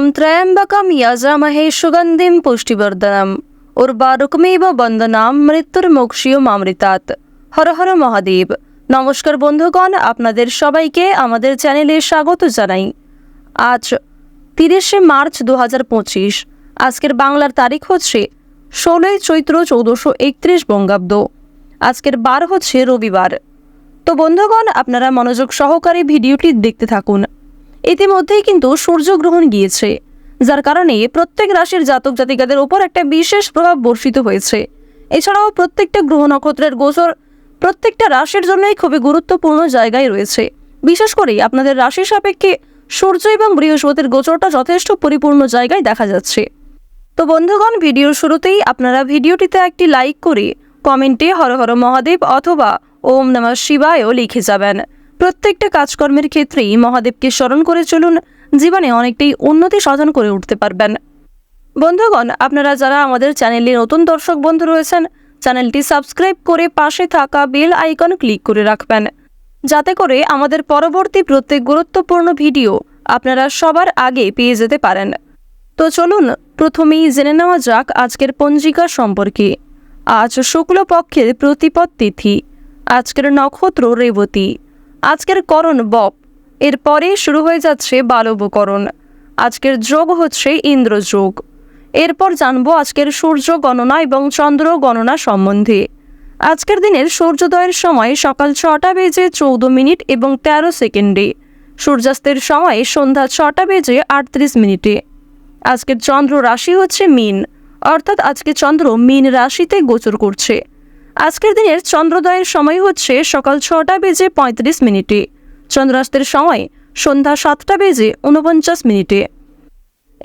ওম ত্র্যম্বকম যজামহে সুগন্ধিম পুষ্টিবর্ধনম উর্বারুকমেব বন্দনাম মৃত্যুর্মোক্ষীয়মামৃতাৎ। হর হর মহাদেব। নমস্কার বন্ধুগণ, আপনাদের সবাইকে আমাদের চ্যানেলে স্বাগত জানাই। আজ 30শে মার্চ 2025। আজকের বাংলার তারিখ হচ্ছে 16ই চৈত্র 1431 বঙ্গাব্দ। আজকের বার হচ্ছে রবিবার। তো বন্ধুগণ, আপনারা মনোযোগ সহকারে ভিডিওটি দেখতে থাকুন। ইতিমধ্যেই কিন্তু সূর্যগ্রহণ গিয়েছে, যার কারণে প্রত্যেক রাশির জাতক জাতিকাদের উপর একটা বিশেষ প্রভাব বর্ষিত হয়েছে। এছাড়াও প্রত্যেকটা গ্রহ নক্ষত্রের গোচর প্রত্যেকটা রাশির জন্যই খুবই গুরুত্বপূর্ণ জায়গায় রয়েছে। বিশেষ করে আপনাদের রাশি সাপেক্ষে সূর্য এবং বৃহস্পতির গোচরটা যথেষ্ট পরিপূর্ণ জায়গায় দেখা যাচ্ছে। তো বন্ধুগণ, ভিডিওর শুরুতেই আপনারা ভিডিওটিতে একটি লাইক করে কমেন্টে হর হর মহাদেব অথবা ওম নমঃ শিবায়ও লিখে যাবেন। প্রত্যেকটা কাজকর্মের ক্ষেত্রেই মহাদেবকে স্মরণ করে চলুন, জীবনে অনেকটাই উন্নতি সাধন করে উঠতে পারবেন। বন্ধুগণ, আপনারা যারা আমাদের চ্যানেলে নতুন দর্শক বন্ধু রয়েছেন, চ্যানেলটি সাবস্ক্রাইব করে পাশে থাকা বেল আইকন ক্লিক করে রাখবেন, যাতে করে আমাদের পরবর্তী প্রত্যেক গুরুত্বপূর্ণ ভিডিও আপনারা সবার আগে পেয়ে যেতে পারেন। তো চলুন প্রথমেই জেনে নেওয়া যাক আজকের পঞ্জিকা সম্পর্কে। আজ শুক্লপক্ষের প্রতিপদ তিথি, আজকের নক্ষত্র রেবতী, আজকের করণ বপ, এরপরে শুরু হয়ে যাচ্ছে বালবকরণ। আজকের যোগ হচ্ছে ইন্দ্রযোগ। এরপর জানবো আজকের সূর্য গণনা এবং চন্দ্র গণনা সম্বন্ধে। আজকের দিনের সূর্যোদয়ের সময় সকাল 6টা বেজে 14 মিনিট এবং 13 সেকেন্ডে, সূর্যাস্তের সময় সন্ধ্যা 6টা বেজে 38 মিনিটে। আজকের চন্দ্র রাশি হচ্ছে মীন, অর্থাৎ আজকে চন্দ্র মীন রাশিতে গোচর করছে। আজকের দিনের চন্দ্রোদয়ের সময় হচ্ছে সকাল 6টা বেজে 35 মিনিটে, চন্দ্রাস্তের সময় সন্ধ্যা 7টা বেজে 49 মিনিটে।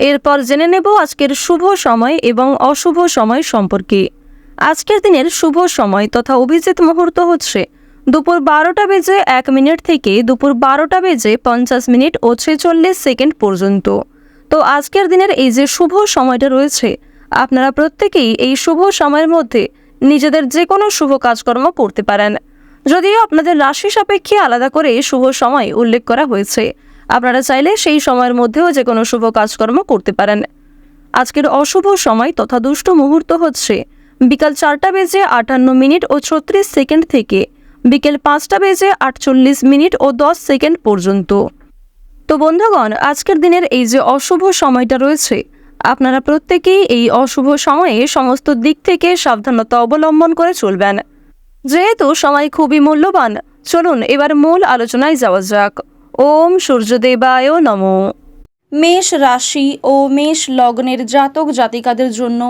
এরপর জেনে নেব আজকের শুভ সময় এবং অশুভ সময় সম্পর্কে। আজকের দিনের শুভ সময় তথা অভিজিৎ মুহূর্ত হচ্ছে দুপুর 12টা বেজে 1 মিনিট থেকে দুপুর 12টা বেজে 50 মিনিট ও 46 সেকেন্ড পর্যন্ত। তো আজকের দিনের এই যে শুভ সময়টা রয়েছে, আপনারা প্রত্যেকেই এই শুভ সময়ের মধ্যে নিজেদের যে কোনো শুভ কাজকর্ম করতে পারেন। যদিও আপনাদের রাশি সাপেক্ষে আলাদা করে শুভ সময় উল্লেখ করা হয়েছে, আপনারা চাইলে সেই সময়ের মধ্যেও যে কোনো শুভ কাজকর্ম করতে পারেন। আজকের অশুভ সময় তথা দুষ্ট মুহূর্ত হচ্ছে বিকাল 4টা বেজে 58 মিনিট ও 36 সেকেন্ড থেকে বিকেল 5টা বেজে 48 মিনিট ও 10 সেকেন্ড পর্যন্ত। তো বন্ধুগণ, আজকের দিনের এই যে অশুভ সময়টা রয়েছে, আপনারা প্রত্যেকেই এই অশুভ সময়ে সমস্ত দিক থেকে সাবধানতা অবলম্বন করে চলবেন। যেহেতু সময় খুবই মূল্যবান, চলুন এবার মূল আলোচনায় যাওয়া যাক। ওম সূর্যদেবায় নমঃ। মেষ রাশি ও মেষ লগ্নের জাতক জাতিকাদের জন্য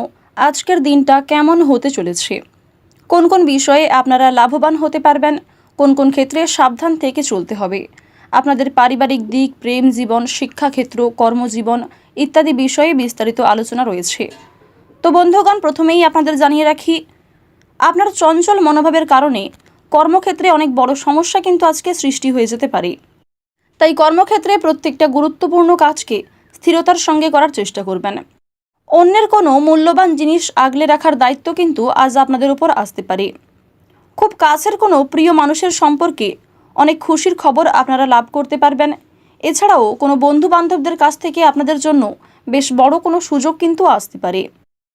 আজকের দিনটা কেমন হতে চলেছে, কোন কোন বিষয়ে আপনারা লাভবান হতে পারবেন, কোন কোন ক্ষেত্রে সাবধান থেকে চলতে হবে, আপনাদের পারিবারিক দিক, প্রেম জীবন, শিক্ষাক্ষেত্র, কর্মজীবন ইত্যাদি বিষয়ে বিস্তারিত আলোচনা রয়েছে। তো বন্ধুগণ, প্রথমেই আপনাদের জানিয়ে রাখি, আপনার চঞ্চল মনোভাবের কারণে কর্মক্ষেত্রে অনেক বড় সমস্যা কিন্তু আজকে সৃষ্টি হয়ে যেতে পারে। তাই কর্মক্ষেত্রে প্রত্যেকটা গুরুত্বপূর্ণ কাজকে স্থিরতার সঙ্গে করার চেষ্টা করবেন। অন্যের কোনো মূল্যবান জিনিস আগলে রাখার দায়িত্ব কিন্তু আজ আপনাদের উপর আসতে পারে। খুব কাছের কোনো প্রিয় মানুষের সম্পর্কে অনেক খুশির খবর আপনারা লাভ করতে পারবেন। এছাড়াও কোনো বন্ধু বান্ধবদের কাছ থেকে আপনাদের জন্য বেশ বড় কোনো সুযোগ কিন্তু আসতে পারে।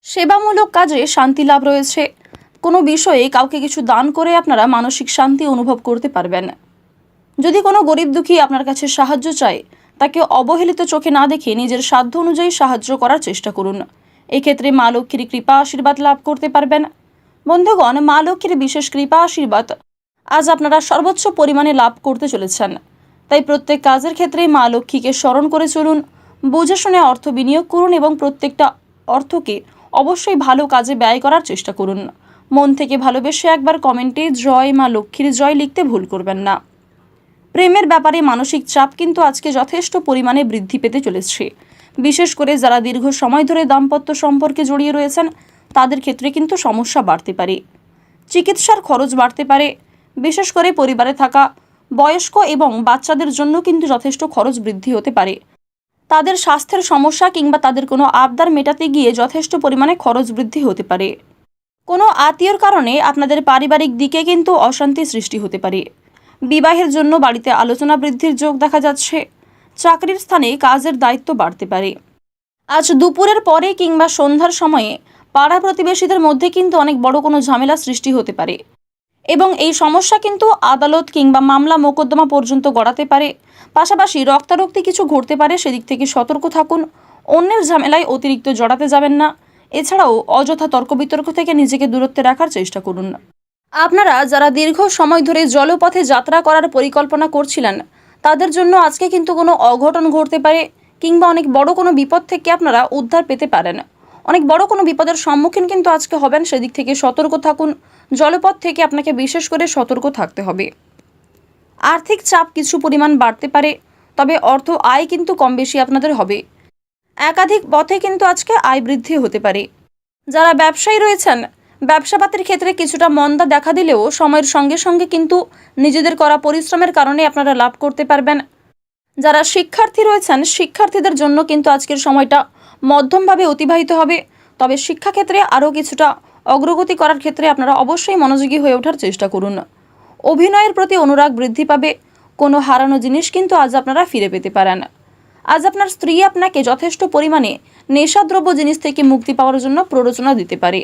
সেবামূলক কাজে শান্তি লাভ রয়েছে। কোনো বিষয়ে কাউকে কিছু দান করে আপনারা মানসিক শান্তি অনুভব করতে পারবেন। যদি কোনো গরিব দুঃখী আপনার কাছে সাহায্য চায়, তাকে অবহেলিত চোখে না দেখে নিজের সাধ্য অনুযায়ী সাহায্য করার চেষ্টা করুন। এক্ষেত্রে মা লক্ষ্মীর কৃপা আশীর্বাদ লাভ করতে পারবেন। বন্ধুগণ, মা লক্ষ্মীর বিশেষ কৃপা আশীর্বাদ আজ আপনারা সর্বোচ্চ পরিমাণে লাভ করতে চলেছেন। তাই প্রত্যেক কাজের ক্ষেত্রে মা লক্ষ্মীকে স্মরণ করে চলুন, বুঝে শুনে অর্থ বিনিয়োগ করুন এবং প্রত্যেকটা অর্থকে অবশ্যই ভালো কাজে ব্যয় করার চেষ্টা করুন। মন থেকে ভালোবেসে একবার কমেন্টে জয় মা লক্ষ্মীর জয় লিখতে ভুল করবেন না। প্রেমের ব্যাপারে মানসিক চাপ কিন্তু আজকে যথেষ্ট পরিমাণে বৃদ্ধি পেতে চলেছে। বিশেষ করে যারা দীর্ঘ সময় ধরে দাম্পত্য সম্পর্কে জড়িয়ে রয়েছেন, তাদের ক্ষেত্রে কিন্তু সমস্যা বাড়তে পারে। চিকিৎসার খরচ বাড়তে পারে। বিশেষ করে পরিবারে থাকা বয়স্ক এবং বাচ্চাদের জন্য কিন্তু যথেষ্ট খরচ বৃদ্ধি হতে পারে। তাদের স্বাস্থ্যের সমস্যা কিংবা তাদের কোনো আবদার মেটাতে গিয়ে যথেষ্ট পরিমাণে খরচ বৃদ্ধি হতে পারে। কোনো আত্মীয়র কারণে আপনাদের পারিবারিক দিকে কিন্তু অশান্তি সৃষ্টি হতে পারে। বিবাহের জন্য বাড়িতে আলোচনা বৃদ্ধির যোগ দেখা যাচ্ছে। চাকরির স্থানে কাজের দায়িত্ব বাড়তে পারে। আজ দুপুরের পরে কিংবা সন্ধ্যার সময়ে পাড়া প্রতিবেশীদের মধ্যে কিন্তু অনেক বড় কোনো ঝামেলা সৃষ্টি হতে পারে এবং এই সমস্যা কিন্তু আদালত কিংবা মামলা মোকদ্দমা পর্যন্ত গড়াতে পারে। পাশাপাশি রক্তারক্তি কিছু ঘটতে পারে, সেদিক থেকে সতর্ক থাকুন। অন্যের ঝামেলায় অতিরিক্ত জড়াতে যাবেন না। এছাড়াও অযথা তর্ক বিতর্ক থেকে নিজেকে দূরত্বে রাখার চেষ্টা করুন। আপনারা যারা দীর্ঘ সময় ধরে জলপথে যাত্রা করার পরিকল্পনা করছিলেন, তাদের জন্য আজকে কিন্তু কোনো অঘটন ঘটতে পারে কিংবা অনেক বড় কোনো বিপদ থেকে আপনারা উদ্ধার পেতে পারেন। অনেক বড় কোনো বিপদের সম্মুখীন কিন্তু আজকে হবেন, সেদিক থেকে সতর্ক থাকুন। জলপথ থেকে আপনাকে বিশেষ করে সতর্ক থাকতে হবে। আর্থিক চাপ কিছু পরিমাণ বাড়তে পারে, তবে অর্থ আয় কিন্তু কম বেশি আপনাদের হবে। একাধিক পথে কিন্তু আজকে আয় বৃদ্ধি হতে পারে। যারা ব্যবসায়ী রয়েছেন, ব্যবসাপাতির ক্ষেত্রে কিছুটা মন্দা দেখা দিলেও সময়ের সঙ্গে সঙ্গে কিন্তু নিজেদের করা পরিশ্রমের কারণে আপনারা লাভ করতে পারবেন। যারা শিক্ষার্থী রয়েছেন, শিক্ষার্থীদের জন্য কিন্তু আজকের সময়টা মধ্যমভাবে অতিবাহিত হবে। তবে শিক্ষাক্ষেত্রে আরও কিছুটা অগ্রগতি করার ক্ষেত্রে আপনারা অবশ্যই মনোযোগী হয়ে ওঠার চেষ্টা করুন। অভিনয়ের প্রতি অনুরাগ বৃদ্ধি পাবে। কোনো হারানো জিনিস কিন্তু আজ আপনারা ফিরে পেতে পারেন। আজ আপনার স্ত্রী আপনাকে যথেষ্ট পরিমাণে নেশাদ্রব্য জিনিস থেকে মুক্তি পাওয়ার জন্য প্ররোচনা দিতে পারে।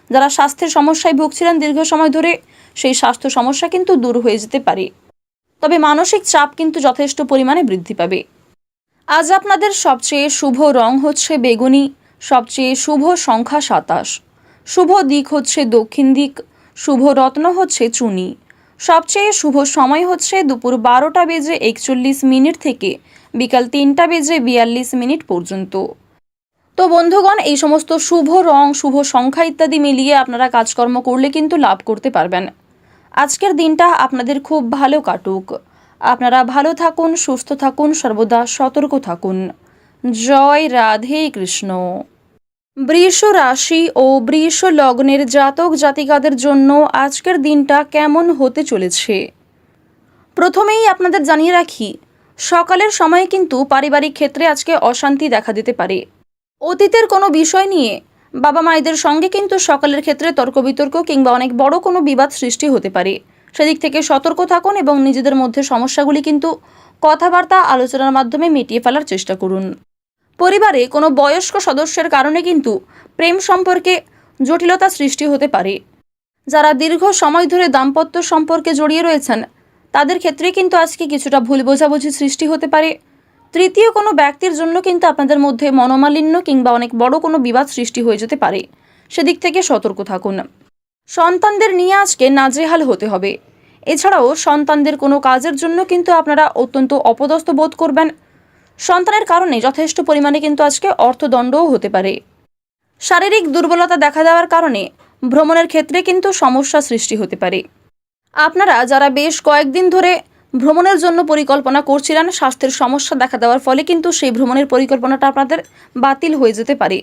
যারা স্বাস্থ্যের সমস্যায় ভুগছিলেন দীর্ঘ সময় ধরে, সেই স্বাস্থ্য সমস্যা কিন্তু দূর হয়ে যেতে পারে। তবে মানসিক চাপ কিন্তু যথেষ্ট পরিমাণে বৃদ্ধি পাবে। আজ আপনাদের সবচেয়ে শুভ রং হচ্ছে বেগুনি, সবচেয়ে শুভ সংখ্যা 27, শুভ দিক হচ্ছে দক্ষিণ দিক, শুভ রত্ন হচ্ছে চুনি, সবচেয়ে শুভ সময় হচ্ছে দুপুর 12:41 থেকে বিকাল 3:42 পর্যন্ত। তো বন্ধুগণ, এই সমস্ত শুভ রং, শুভ সংখ্যা ইত্যাদি মিলিয়ে আপনারা কাজকর্ম করলে কিন্তু লাভ করতে পারবেন। আজকের দিনটা আপনাদের খুব ভালো কাটুক। আপনারা ভালো থাকুন, সুস্থ থাকুন, সর্বদা সতর্ক থাকুন। জয় রাধে কৃষ্ণ। বৃষ রাশি ও বৃষ লগ্নের জাতক জাতিকাদের জন্য আজকের দিনটা কেমন হতে চলেছে? প্রথমেই আপনাদের জানিয়ে রাখি, সকালের সময়ে কিন্তু পারিবারিক ক্ষেত্রে আজকে অশান্তি দেখা দিতে পারে। অতীতের কোনো বিষয় নিয়ে বাবা মায়েদের সঙ্গে কিন্তু সকালের ক্ষেত্রে তর্ক বিতর্ক কিংবা অনেক বড় কোনো বিবাদ সৃষ্টি হতে পারে। সেদিক থেকে সতর্ক থাকুন এবং নিজেদের মধ্যে সমস্যাগুলি কিন্তু কথাবার্তা আলোচনার মাধ্যমে মিটিয়ে ফেলার চেষ্টা করুন। পরিবারে কোনো বয়স্ক সদস্যের কারণে কিন্তু প্রেম সম্পর্কে জটিলতা সৃষ্টি হতে পারে। যারা দীর্ঘ সময় ধরে দাম্পত্য সম্পর্কে জড়িয়ে রয়েছেন, তাদের ক্ষেত্রে কিন্তু আজকে কিছুটা ভুল বোঝাবুঝি সৃষ্টি হতে পারে। তৃতীয় কোনো ব্যক্তির জন্য কিন্তু আপনাদের মধ্যে মনোমালিন্য কিংবা অনেক বড় কোনো বিবাদ সৃষ্টি হয়ে যেতে পারে। সেদিক থেকে সতর্ক থাকুন। সন্তানদের নিয়ে আজকে নাজেহাল হতে হবে। এছাড়াও সন্তানদের কোনো কাজের জন্য কিন্তু আপনারা অত্যন্ত অপদস্থ বোধ করবেন। সন্তানের কারণে যথেষ্ট পরিমাণে কিন্তু আজকে অর্থদণ্ডও হতে পারে। শারীরিক দুর্বলতা দেখা দেওয়ার কারণে ভ্রমণের ক্ষেত্রে কিন্তু সমস্যা সৃষ্টি হতে পারে। আপনারা যারা বেশ কয়েকদিন ধরে ভ্রমণের জন্য পরিকল্পনা করছিলেন, স্বাস্থ্যের সমস্যা দেখা দেওয়ার ফলে কিন্তু সেই ভ্রমণের পরিকল্পনাটা আপনাদের বাতিল হয়ে যেতে পারে।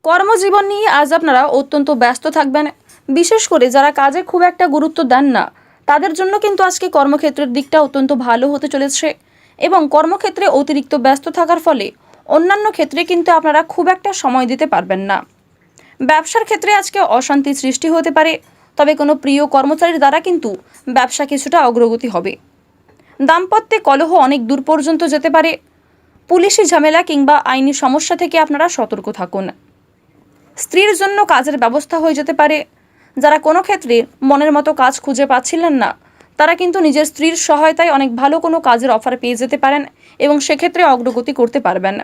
কর্মজীবন নিয়ে আজ আপনারা অত্যন্ত ব্যস্ত থাকবেন। বিশেষ করে যারা কাজে খুব একটা গুরুত্ব দেন না, তাদের জন্য কিন্তু আজকে কর্মক্ষেত্রের দিকটা অত্যন্ত ভালো হতে চলেছে এবং কর্মক্ষেত্রে অতিরিক্ত ব্যস্ত থাকার ফলে অন্যান্য ক্ষেত্রে কিন্তু আপনারা খুব একটা সময় দিতে পারবেন না। ব্যবসার ক্ষেত্রে আজকে অশান্তি সৃষ্টি হতে পারে, তবে কোনো প্রিয় কর্মচারীর দ্বারা কিন্তু ব্যবসা কিছুটা অগ্রগতি হবে। দাম্পত্যে কলহ অনেক দূর পর্যন্ত যেতে পারে। পুলিশি ঝামেলা কিংবা আইনি সমস্যা থেকে আপনারা সতর্ক থাকুন। স্ত্রীর জন্য কাজের ব্যবস্থা হয়ে যেতে পারে। যারা কোনো ক্ষেত্রে মনের মতো কাজ খুঁজে পাচ্ছিলেন না, তারা কিন্তু নিজের স্ত্রীর সহায়তায় অনেক ভালো কোনো কাজের অফার পেয়ে যেতে পারেন এবং সেক্ষেত্রে অগ্রগতি করতে পারবেন।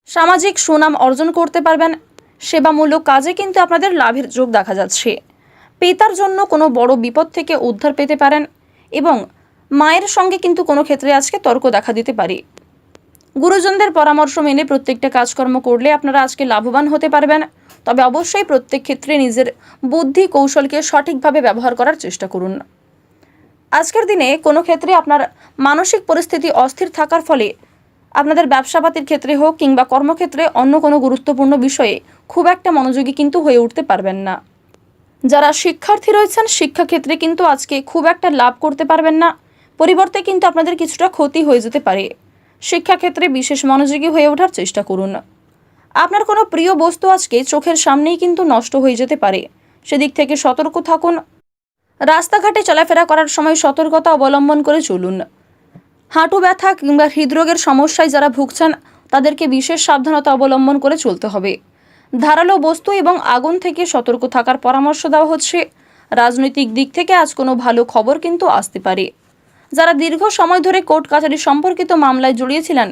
সামাজিক সুনাম অর্জন করতে পারবেন। সেবামূলক কাজে কিন্তু আপনাদের লাভের যোগ দেখা যাচ্ছে। পিতার জন্য কোনো বড় বিপদ থেকে উদ্ধার পেতে পারেন এবং মায়ের সঙ্গে কিন্তু কোনো ক্ষেত্রে আজকে তর্ক দেখা দিতে পারে। গুরুজনদের পরামর্শ মেনে প্রত্যেকটা কাজকর্ম করলে আপনারা আজকে লাভবান হতে পারবেন। তবে অবশ্যই প্রত্যেক ক্ষেত্রে নিজের বুদ্ধি কৌশলকে সঠিকভাবে ব্যবহার করার চেষ্টা করুন। আজকের দিনে কোনো ক্ষেত্রে আপনার মানসিক পরিস্থিতি অস্থির থাকার ফলে আপনাদের ব্যবসাপাতির ক্ষেত্রে হোক কিংবা কর্মক্ষেত্রে অন্য কোনো গুরুত্বপূর্ণ বিষয়ে খুব একটা মনোযোগী কিন্তু হয়ে উঠতে পারবেন না। যারা শিক্ষার্থী রয়েছেন, শিক্ষাক্ষেত্রে কিন্তু আজকে খুব একটা লাভ করতে পারবেন না। পরিবর্তে কিন্তু আপনাদের কিছুটা ক্ষতি হয়ে যেতে পারে। শিক্ষাক্ষেত্রে বিশেষ মনোযোগী হয়ে ওঠার চেষ্টা করুন। আপনার কোনো প্রিয় বস্তু আজকে চোখের সামনেই কিন্তু নষ্ট হয়ে যেতে পারে। সেদিক থেকে সতর্ক থাকুন। রাস্তাঘাটে চলাফেরা করার সময় সতর্কতা অবলম্বন করে চলুন। হাঁটু ব্যথা কিংবা হৃদরোগের সমস্যায় যারা ভুগছেন, তাদেরকে বিশেষ সাবধানতা অবলম্বন করে চলতে হবে। ধারালো বস্তু এবং আগুন থেকে সতর্ক থাকার পরামর্শ দেওয়া হচ্ছে। রাজনৈতিক দিক থেকে আজ কোনো ভালো খবর কিন্তু আসতে পারে। যারা দীর্ঘ সময় ধরে কোর্ট কাছারি সম্পর্কিত মামলায় জড়িয়েছিলেন,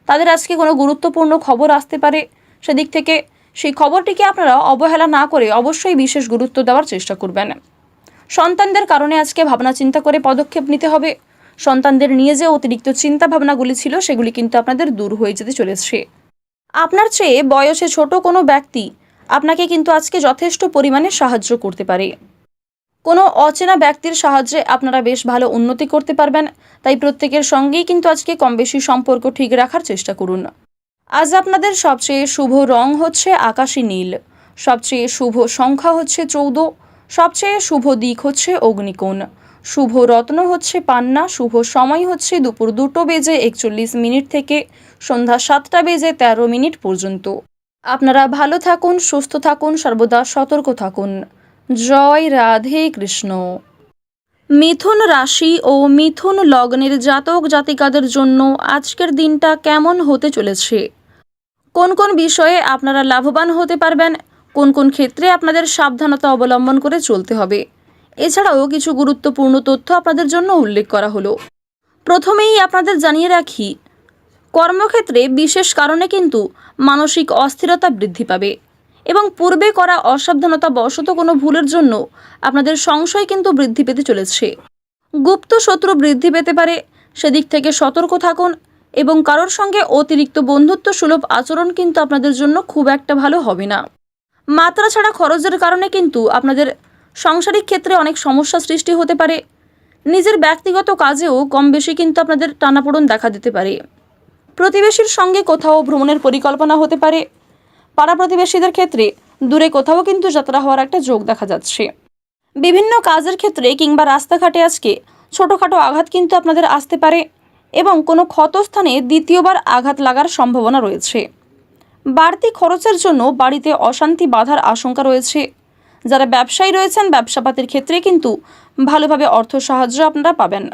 তাদের আজকে কোনো গুরুত্বপূর্ণ খবর আসতে পারে। সেদিক থেকে সেই খবরটিকে আপনারা অবহেলা না করে অবশ্যই বিশেষ গুরুত্ব দেওয়ার চেষ্টা করবেন। সন্তানদের কারণে আজকে ভাবনা চিন্তা করে পদক্ষেপ নিতে হবে। সন্তানদের নিয়ে যে অতিরিক্ত চিন্তা ভাবনাগুলি ছিল, সেগুলি কিন্তু আপনাদের দূর হয়ে যেতে চলেছে। আপনার চেয়ে বয়সে ছোট কোনো ব্যক্তি আপনাকে কিন্তু আজকে যথেষ্ট পরিমাণে সাহায্য করতে পারে। কোনো অচেনা ব্যক্তির সাহায্যে আপনারা বেশ ভালো উন্নতি করতে পারবেন। তাই প্রত্যেকের সঙ্গেই কিন্তু আজকে কম বেশি সম্পর্ক ঠিক রাখার চেষ্টা করুন। আজ আপনাদের সবচেয়ে শুভ রং হচ্ছে আকাশী নীল, সবচেয়ে শুভ সংখ্যা হচ্ছে 14, সবচেয়ে শুভ দিক হচ্ছে অগ্নিকোণ, শুভ রত্ন হচ্ছে পান্না, শুভ সময় হচ্ছে দুপুর 2:41 থেকে সন্ধ্যা 7:13 পর্যন্ত। আপনারা ভালো থাকুন, সুস্থ থাকুন, সর্বদা সতর্ক থাকুন। জয় রাধে কৃষ্ণ। মিথুন রাশি ও মিথুন লগ্নের জাতক জাতিকাদের জন্য আজকের দিনটা কেমন হতে চলেছে? কোন কোন বিষয়ে আপনারা লাভবান হতে পারবেন? কোন কোন ক্ষেত্রে আপনাদের সাবধানতা অবলম্বন করে চলতে হবে? এছাড়াও কিছু গুরুত্বপূর্ণ তথ্য আপনাদের জন্য উল্লেখ করা হলো। প্রথমেই আপনাদের জানিয়ে রাখি, কর্মক্ষেত্রে বিশেষ কারণে কিন্তু মানসিক অস্থিরতা বৃদ্ধি পাবে এবং পূর্বে করা অসাবধানতা বশত কোনো ভুলের জন্য আপনাদের সংশয় কিন্তু বৃদ্ধি পেতে চলেছে। গুপ্ত শত্রু বৃদ্ধি পেতে পারে, সেদিক থেকে সতর্ক থাকুন এবং কারোর সঙ্গে অতিরিক্ত বন্ধুত্ব সুলভ আচরণ কিন্তু আপনাদের জন্য খুব একটা ভালো হবে না। মাত্রা ছাড়া খরচের কারণে কিন্তু আপনাদের সাংসারিক ক্ষেত্রে অনেক সমস্যা সৃষ্টি হতে পারে। নিজের ব্যক্তিগত কাজেও কম বেশি কিন্তু আপনাদের টানাপোড়েন দেখা দিতে পারে। প্রতিবেশীর সঙ্গে কোথাও ভ্রমণের পরিকল্পনা হতে পারে। পাড়া প্রতিবেশীদের ক্ষেত্রে দূরে কোথাও কিন্তু যাত্রা হওয়ার একটা যোগ দেখা যাচ্ছে। বিভিন্ন কাজের ক্ষেত্রে কিংবা রাস্তাঘাটে আজকে ছোটোখাটো আঘাত কিন্তু আপনাদের আসতে পারে এবং কোনো ক্ষতস্থানে দ্বিতীয়বার আঘাত লাগার সম্ভাবনা রয়েছে। বাড়তি খরচের জন্য বাড়িতে অশান্তি বাধার আশঙ্কা রয়েছে। যারা ব্যবসায়ী রয়েছেন, ব্যবসাপাতির ক্ষেত্রে কিন্তু ভালোভাবে অর্থ সাহায্য আপনারা পাবেন।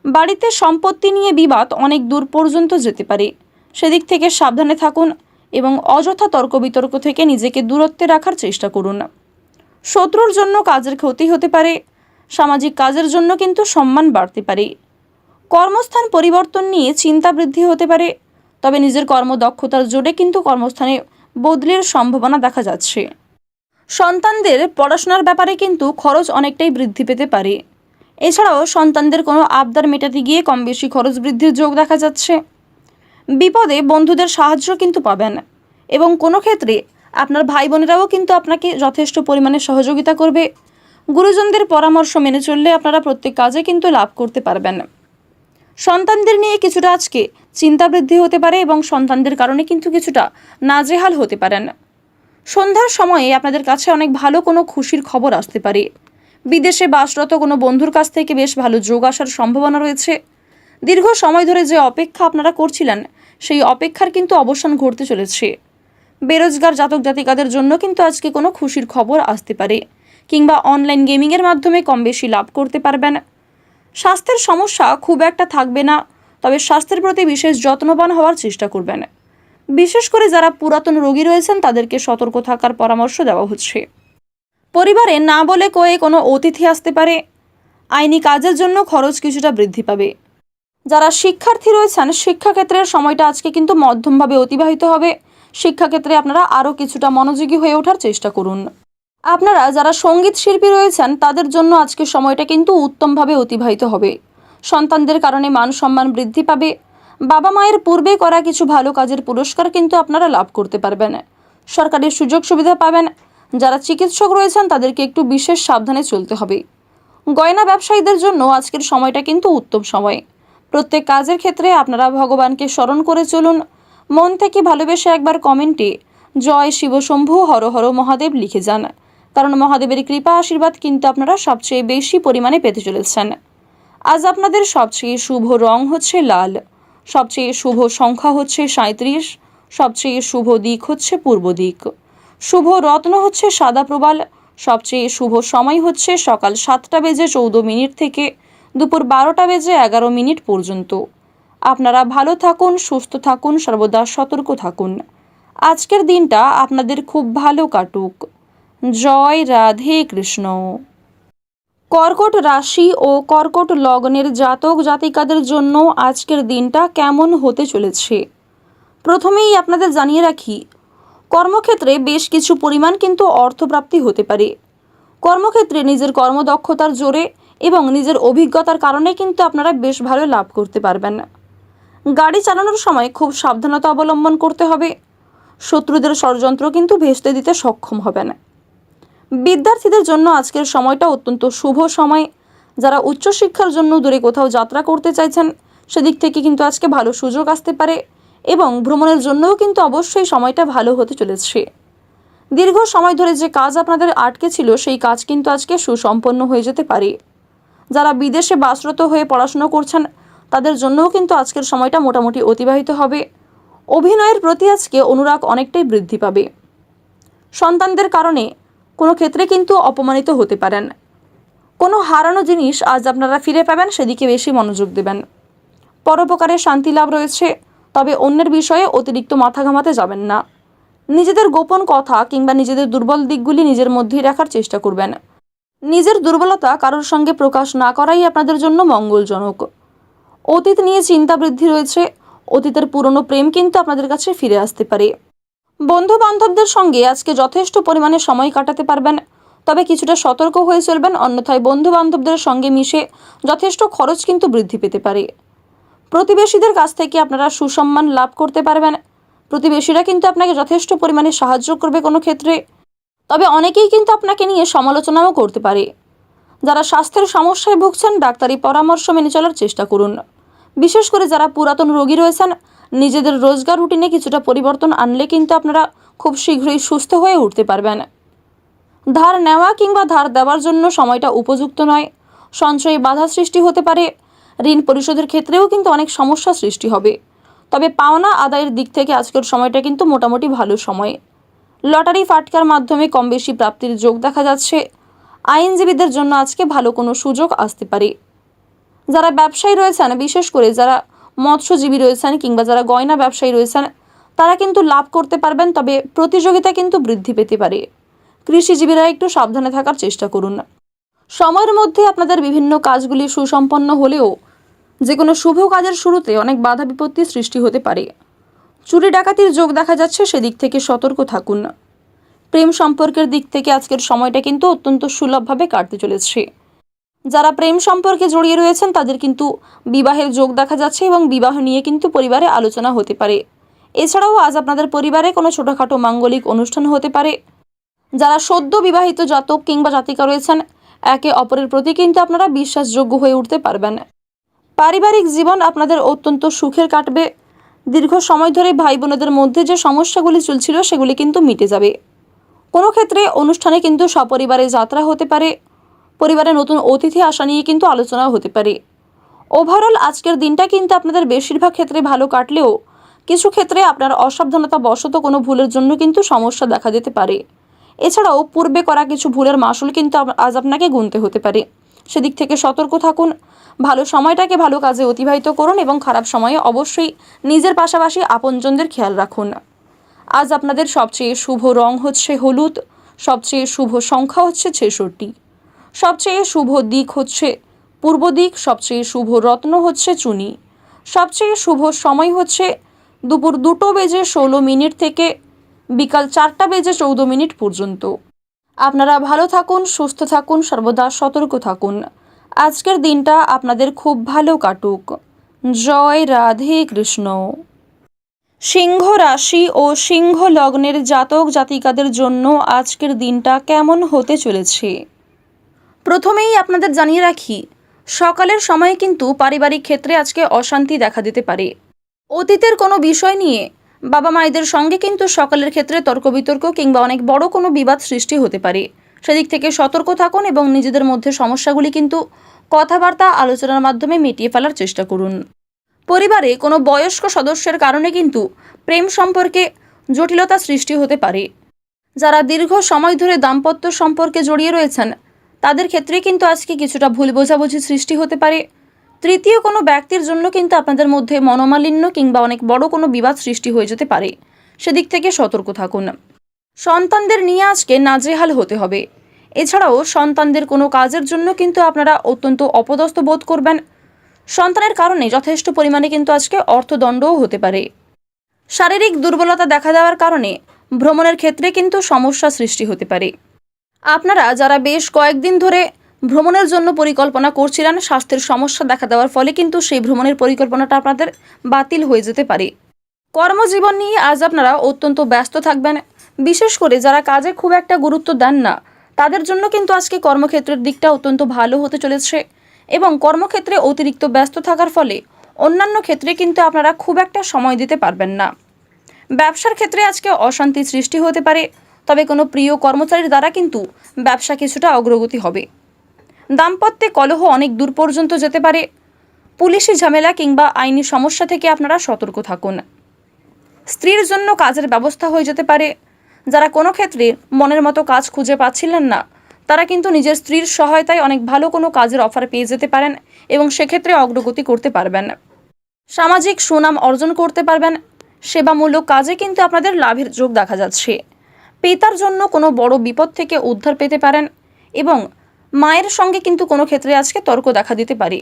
বাড়িতে সম্পত্তি নিয়ে বিবাদ অনেক দূর পর্যন্ত যেতে পারে, সেদিক থেকে সাবধানে থাকুন এবং অযথা তর্ক বিতর্ক থেকে নিজেকে দূরত্বে রাখার চেষ্টা করুন। শত্রুর জন্য কাজের ক্ষতি হতে পারে। সামাজিক কাজের জন্য কিন্তু সম্মান বাড়তে পারে। কর্মস্থান পরিবর্তন নিয়ে চিন্তা বৃদ্ধি হতে পারে, তবে নিজের কর্মদক্ষতার জোরে কিন্তু কর্মস্থানে বদলির সম্ভাবনা দেখা যাচ্ছে। সন্তানদের পড়াশোনার ব্যাপারে কিন্তু খরচ অনেকটাই বৃদ্ধি পেতে পারে। এছাড়াও সন্তানদের কোনো আবদার মেটাতে গিয়ে কম বেশি খরচ বৃদ্ধির যোগ দেখা যাচ্ছে। বিপদে বন্ধুদের সাহায্য কিন্তু পাবেন এবং কোনো ক্ষেত্রে আপনার ভাই বোনেরাও কিন্তু আপনাকে যথেষ্ট পরিমাণে সহযোগিতা করবে। গুরুজনদের পরামর্শ মেনে চললে আপনারা প্রত্যেক কাজে কিন্তু লাভ করতে পারবেন। সন্তানদের নিয়ে কিছুটা আজকে চিন্তা বৃদ্ধি হতে পারে এবং সন্তানদের কারণে কিন্তু কিছুটা নাজেহাল হতে পারেন। সন্ধ্যার সময়ে আপনাদের কাছে অনেক ভালো কোনো খুশির খবর আসতে পারে। বিদেশে বাসরত কোনো বন্ধুর কাছ থেকে বেশ ভালো যোগ আসার সম্ভাবনা রয়েছে। দীর্ঘ সময় ধরে যে অপেক্ষা আপনারা করছিলেন, সেই অপেক্ষার কিন্তু অবসান ঘটতে চলেছে। বেরোজগার জাতক জাতিকাদের জন্য কিন্তু আজকে কোনো খুশির খবর আসতে পারে কিংবা অনলাইন গেমিংয়ের মাধ্যমে কম বেশি লাভ করতে পারবেন। স্বাস্থ্যের সমস্যা খুব একটা থাকবে না, তবে স্বাস্থ্যের প্রতি বিশেষ যত্নবান হওয়ার চেষ্টা করবেন। বিশেষ করে যারা পুরাতন রোগী রয়েছেন, তাদেরকে সতর্ক থাকার পরামর্শ দেওয়া হচ্ছে। পরিবারে না বলে কয়ে কোনো অতিথি আসতে পারে। আইনি কাজের জন্য খরচ কিছুটা বৃদ্ধি পাবে। যারা শিক্ষার্থী রয়েছেন, শিক্ষাক্ষেত্রের সময়টা আজকে কিন্তু মধ্যমভাবে অতিবাহিত হবে। শিক্ষাক্ষেত্রে আপনারা আরও কিছুটা মনোযোগী হয়ে ওঠার চেষ্টা করুন। আপনারা যারা সঙ্গীত শিল্পী রয়েছেন, তাদের জন্য আজকের সময়টা কিন্তু উত্তমভাবে অতিবাহিত হবে। সন্তানদের কারণে মান সম্মান বৃদ্ধি পাবে। বাবা মায়ের পূর্বে করা কিছু ভালো কাজের পুরস্কার কিন্তু আপনারা লাভ করতে পারবেন। সরকারি সুযোগ সুবিধা পাবেন। যারা চিকিৎসক রয়েছেন, তাদেরকে একটু বিশেষ সাবধানে চলতে হবে। গয়না ব্যবসায়ীদের জন্য আজকের সময়টা কিন্তু উত্তম সময়। প্রত্যেক কাজের ক্ষেত্রে আপনারা ভগবানকে স্মরণ করে চলুন। মন থেকে ভালোবেসে একবার কমেন্টে জয় শিবশম্ভু হর হর মহাদেব লিখে যান, কারণ মহাদেবের কৃপা আশীর্বাদ কিন্তু আপনারা সবচেয়ে বেশি পরিমাণে পেতে চলেছেন। আজ আপনাদের সবচেয়ে শুভ রং হচ্ছে লাল, সবচেয়ে শুভ সংখ্যা হচ্ছে 37, সবচেয়ে শুভ দিক হচ্ছে পূর্ব দিক, শুভ রত্ন হচ্ছে সাদা প্রবাল, সবচেয়ে শুভ সময় হচ্ছে সকাল 7:14 থেকে দুপুর 12:11 পর্যন্ত। আপনারা ভালো থাকুন, সুস্থ থাকুন, সর্বদা সতর্ক থাকুন। আজকের দিনটা আপনাদের খুব ভালো কাটুক। জয় রাধে কৃষ্ণ। কর্কট রাশি ও কর্কট লগ্নের জাতক জাতিকাদের জন্য আজকের দিনটা কেমন হতে চলেছে প্রথমেই আপনাদের জানিয়ে রাখি, কর্মক্ষেত্রে বেশ কিছু পরিমাণ কিন্তু অর্থপ্রাপ্তি হতে পারে। কর্মক্ষেত্রে নিজের কর্মদক্ষতার জোরে এবং নিজের অভিজ্ঞতার কারণে কিন্তু আপনারা বেশ ভালো লাভ করতে পারবেন। গাড়ি চালানোর সময় খুব সাবধানতা অবলম্বন করতে হবে। শত্রুদের ষড়যন্ত্র কিন্তু ভেস্তে দিতে সক্ষম হবেন। বিদ্যার্থীদের জন্য আজকের সময়টা অত্যন্ত শুভ সময়। যারা উচ্চশিক্ষার জন্য দূরে কোথাও যাত্রা করতে চাইছেন, সেদিক থেকে কিন্তু আজকে ভালো সুযোগ আসতে পারে এবং ভ্রমণের জন্যও কিন্তু অবশ্যই সময়টা ভালো হতে চলেছে। দীর্ঘ সময় ধরে যে কাজ আপনাদের আটকে ছিল, সেই কাজ কিন্তু আজকে সুসম্পন্ন হয়ে যেতে পারে। যারা বিদেশে বাসরত হয়ে পড়াশুনো করছেন, তাদের জন্যও কিন্তু আজকের সময়টা মোটামুটি অতিবাহিত হবে। অভিনয়ের প্রতি আজকে অনুরাগ অনেকটাই বৃদ্ধি পাবে। সন্তানদের কারণে কোনো ক্ষেত্রে কিন্তু অপমানিত হতে পারেন। কোনো হারানো জিনিস আজ আপনারা ফিরে পাবেন, সেদিকে বেশি মনোযোগ দেবেন। পরোপকারে শান্তি লাভ রয়েছে, তবে অন্যের বিষয়ে অতিরিক্ত মাথা ঘামাতে যাবেন না। নিজেদের গোপন কথা কিংবা নিজেদের দুর্বল দিকগুলি নিজের মধ্যেই রাখার চেষ্টা করবেন। নিজের দুর্বলতা কারোর সঙ্গে প্রকাশ না করাই আপনাদের জন্য মঙ্গলজনক। অতীত নিয়ে চিন্তা বৃদ্ধি রয়েছে। অতীতের পুরনো প্রেম কিন্তু আপনাদের কাছে ফিরে আসতে পারে। বন্ধু বান্ধবদের সঙ্গে আজকে যথেষ্ট পরিমাণে সময় কাটাতে পারবেন, তবে কিছুটা সতর্ক হয়ে চলবেন, অন্যথায় বন্ধু বান্ধবদের সঙ্গে মিশে যথেষ্ট খরচ কিন্তু বৃদ্ধি পেতে পারে। প্রতিবেশীদের কাছ থেকে আপনারা সুসম্মান লাভ করতে পারবেন। প্রতিবেশীরা কিন্তু আপনাকে যথেষ্ট পরিমাণে সাহায্য করবে কোনো ক্ষেত্রে, তবে অনেকেই কিন্তু আপনাকে নিয়ে সমালোচনাও করতে পারে। যারা স্বাস্থ্যের সমস্যায় ভুগছেন, ডাক্তারি পরামর্শ মেনে চলার চেষ্টা করুন। বিশেষ করে যারা পুরাতন রোগী রয়েছেন, নিজেদের রোজগার রুটিনে কিছুটা পরিবর্তন আনলে কিন্তু আপনারা খুব শীঘ্রই সুস্থ হয়ে উঠতে পারবেন। ধার নেওয়া কিংবা ধার দেওয়ার জন্য সময়টা উপযুক্ত নয়। সঞ্চয়ে বাধা সৃষ্টি হতে পারে। ঋণ পরিশোধের ক্ষেত্রেও কিন্তু অনেক সমস্যা সৃষ্টি হবে। তবে পাওনা আদায়ের দিক থেকে আজকের সময়টা কিন্তু মোটামুটি ভালো সময়। লটারি ফাটকার মাধ্যমে কম বেশি প্রাপ্তির যোগ দেখা যাচ্ছে। আইনজীবীদের জন্য আজকে ভালো কোনো সুযোগ আসতে পারে। যারা ব্যবসায়ী রয়েছেন, বিশেষ করে যারা মৎস্যজীবী রয়েছেন কিংবা যারা গয়না ব্যবসায়ী রয়েছেন, তারা কিন্তু লাভ করতে পারবেন, তবে প্রতিযোগিতা কিন্তু বৃদ্ধি পেতে পারে। কৃষিজীবীরা একটু সাবধানে থাকার চেষ্টা করুন। সময়ের মধ্যে আপনাদের বিভিন্ন কাজগুলি সুসম্পন্ন হলেও যে কোনো শুভ কাজের শুরুতে অনেক বাধা বিপত্তির সৃষ্টি হতে পারে। চুরি ডাকাতির যোগ দেখা যাচ্ছে, সেদিক থেকে সতর্ক থাকুন। প্রেম সম্পর্কের দিক থেকে আজকের সময়টা কিন্তু অত্যন্ত সুলভভাবে কাটতে চলেছে। যারা প্রেম সম্পর্কে জড়িয়ে রয়েছেন, তাদের কিন্তু বিবাহের যোগ দেখা যাচ্ছে এবং বিবাহ নিয়ে কিন্তু পরিবারে আলোচনা হতে পারে। এছাড়াও আজ আপনাদের পরিবারে কোনো ছোটোখাটো মাঙ্গলিক অনুষ্ঠান হতে পারে। যারা সদ্য বিবাহিত জাতক কিংবা জাতিকা রয়েছেন, একে অপরের প্রতি কিন্তু আপনারা বিশ্বাসযোগ্য হয়ে উঠতে পারবেন। পারিবারিক জীবন আপনাদের অত্যন্ত সুখের কাটবে। দীর্ঘ সময় ধরে ভাই বোনেদের মধ্যে যে সমস্যাগুলি চলছিল, সেগুলি কিন্তু মিটে যাবে। কোনো ক্ষেত্রে অনুষ্ঠানে কিন্তু সপরিবারে যাত্রা হতে পারে। পরিবারে নতুন অতিথি আসা নিয়ে কিন্তু আলোচনা হতে পারে। ওভারঅল আজকের দিনটা কিন্তু আপনাদের বেশিরভাগ ক্ষেত্রে ভালো কাটলেও কিছু ক্ষেত্রে আপনার অসাবধানতা বশত কোনো ভুলের জন্য কিন্তু সমস্যা দেখা দিতে পারে। এছাড়াও পূর্বে করা কিছু ভুলের মাসুল কিন্তু আজ আপনাকে গুনতে হতে পারে। সেদিক থেকে সতর্ক থাকুন। ভালো সময়টাকে ভালো কাজে অতিবাহিত করুন এবং খারাপ সময়ে অবশ্যই নিজের পাশাপাশি আপনজনদের খেয়াল রাখুন। আজ আপনাদের সবচেয়ে শুভ রং হচ্ছে হলুদ, সবচেয়ে শুভ সংখ্যা হচ্ছে 66, সবচেয়ে শুভ দিক হচ্ছে পূর্ব দিক, সবচেয়ে শুভ রত্ন হচ্ছে চুনি, সবচেয়ে শুভ সময় হচ্ছে দুপুর 2:16 থেকে বিকাল 4:14 পর্যন্ত। আপনারা ভালো থাকুন, সুস্থ থাকুন, সর্বদা সতর্ক থাকুন। আজকের দিনটা আপনাদের খুব ভালো কাটুক। জয় রাধে কৃষ্ণ। সিংহ রাশি ও সিংহ লগ্নের জাতক জাতিকাদের জন্য আজকের দিনটা কেমন হতে চলেছে প্রথমেই আপনাদের জানিয়ে রাখি, সকালের সময়ে কিন্তু পারিবারিক ক্ষেত্রে আজকে অশান্তি দেখা দিতে পারে। অতীতের কোনো বিষয় নিয়ে বাবা মায়েদের সঙ্গে কিন্তু সকালের ক্ষেত্রে তর্ক বিতর্ক কিংবা অনেক বড় কোনো বিবাদ সৃষ্টি হতে পারে। সেদিক থেকে সতর্ক থাকুন এবং নিজেদের মধ্যে সমস্যাগুলি কিন্তু কথাবার্তা আলোচনার মাধ্যমে মিটিয়ে ফেলার চেষ্টা করুন। পরিবারে কোনো বয়স্ক সদস্যের কারণে কিন্তু প্রেম সম্পর্কে জটিলতা সৃষ্টি হতে পারে। যারা দীর্ঘ সময় ধরে দাম্পত্য সম্পর্কে জড়িয়ে রয়েছেন, তাদের ক্ষেত্রে কিন্তু আজকে কিছুটা ভুল বোঝাবুঝি সৃষ্টি হতে পারে। তৃতীয় কোনো ব্যক্তির জন্য কিন্তু আপনাদের মধ্যে মনোমালিন্য কিংবা অনেক বড় কোনো বিবাদ সৃষ্টি হয়ে যেতে পারে, সেদিক থেকে সতর্ক থাকুন। সন্তানদের নিয়ে আজকে নাজেহাল হতে হবে। এছাড়াও সন্তানদের কোনো কাজের জন্য কিন্তু আপনারা অত্যন্ত অপদস্থ বোধ করবেন। সন্তানের কারণে যথেষ্ট পরিমাণে কিন্তু আজকে অর্থদণ্ডও হতে পারে। শারীরিক দুর্বলতা দেখা দেওয়ার কারণে ভ্রমণের ক্ষেত্রে কিন্তু সমস্যা সৃষ্টি হতে পারে। আপনারা যারা বেশ কয়েকদিন ধরে ভ্রমণের জন্য পরিকল্পনা করছিলেন, স্বাস্থ্যের সমস্যা দেখা দেওয়ার ফলে কিন্তু সেই ভ্রমণের পরিকল্পনাটা আপনাদের বাতিল হয়ে যেতে পারে। কর্মজীবন নিয়ে আজ আপনারা অত্যন্ত ব্যস্ত থাকবেন। বিশেষ করে যারা কাজে খুব একটা গুরুত্ব দেন না, তাদের জন্য কিন্তু আজকে কর্মক্ষেত্রের দিকটা অত্যন্ত ভালো হতে চলেছে এবং কর্মক্ষেত্রে অতিরিক্ত ব্যস্ত থাকার ফলে অন্যান্য ক্ষেত্রে কিন্তু আপনারা খুব একটা সময় দিতে পারবেন না। ব্যবসার ক্ষেত্রে আজকে অশান্তি সৃষ্টি হতে পারে, তবে কোনো প্রিয় কর্মচারীর দ্বারা কিন্তু ব্যবসা কিছুটা অগ্রগতি হবে। দাম্পত্যে কলহ অনেক দূর পর্যন্ত যেতে পারে। পুলিশি ঝামেলা কিংবা আইনি সমস্যা থেকে আপনারা সতর্ক থাকুন। স্ত্রীর জন্য কাজের ব্যবস্থা হয়ে যেতে পারে। যারা কোনো ক্ষেত্রে মনের মতো কাজ খুঁজে পাচ্ছিলেন না, তারা কিন্তু নিজের স্ত্রীর সহায়তায় অনেক ভালো কোনো কাজের অফার পেয়ে যেতে পারেন এবং সেক্ষেত্রে অগ্রগতি করতে পারবেন। সামাজিক সুনাম অর্জন করতে পারবেন। সেবামূলক কাজে কিন্তু আপনাদের লাভের যোগ দেখা যাচ্ছে। পিতার জন্য কোনো বড় বিপদ থেকে উদ্ধার পেতে পারেন এবং মায়ের সঙ্গে কিন্তু কোনো ক্ষেত্রে আজকে তর্ক দেখা দিতে পারে।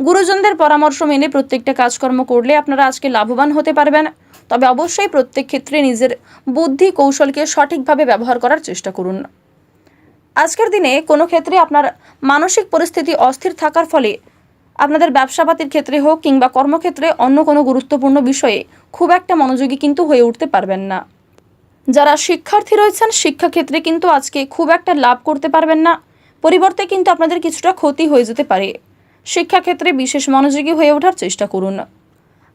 গুরুজনদের পরামর্শ মেনে প্রত্যেকটা কাজকর্ম করলে আপনারা আজকে লাভবান হতে পারবেন। তবে অবশ্যই প্রত্যেক ক্ষেত্রে নিজের বুদ্ধি কৌশলকে সঠিকভাবে ব্যবহার করার চেষ্টা করুন। আজকের দিনে কোনো ক্ষেত্রে আপনার মানসিক পরিস্থিতি অস্থির থাকার ফলে আপনাদের ব্যবসাপাতির ক্ষেত্রে হোক কিংবা কর্মক্ষেত্রে অন্য কোনো গুরুত্বপূর্ণ বিষয়ে খুব একটা মনোযোগী কিন্তু হয়ে উঠতে পারবেন না। যারা শিক্ষার্থী রয়েছেন, শিক্ষাক্ষেত্রে কিন্তু আজকে খুব একটা লাভ করতে পারবেন না। পরিবর্তে কিন্তু আপনাদের কিছুটা ক্ষতি হয়ে যেতে পারে। শিক্ষাক্ষেত্রে বিশেষ মনোযোগী হয়ে ওঠার চেষ্টা করুন।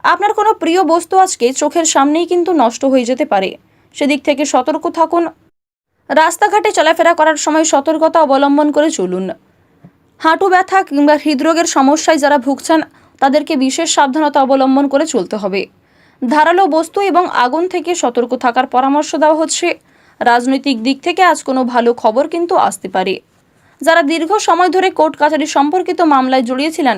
আপনার কোনো প্রিয় বস্তু আজকে চোখের সামনেই কিন্তু নষ্ট হয়ে যেতে পারে, সেদিক থেকে সতর্ক থাকুন। রাস্তাঘাটে চলাফেরা করার সময় সতর্কতা অবলম্বন করে চলুন। হাঁটু ব্যথা কিংবা হৃদরোগের সমস্যায় যারা ভুগছেন, তাদেরকে বিশেষ সাবধানতা অবলম্বন করে চলতে হবে। ধারালো বস্তু এবং আগুন থেকে সতর্ক থাকার পরামর্শ দেওয়া হচ্ছে। রাজনৈতিক দিক থেকে আজ কোনো ভালো খবর কিন্তু আসতে পারে। যারা দীর্ঘ সময় ধরে কোর্ট কাছারি সম্পর্কিত মামলায় জড়িয়েছিলেন,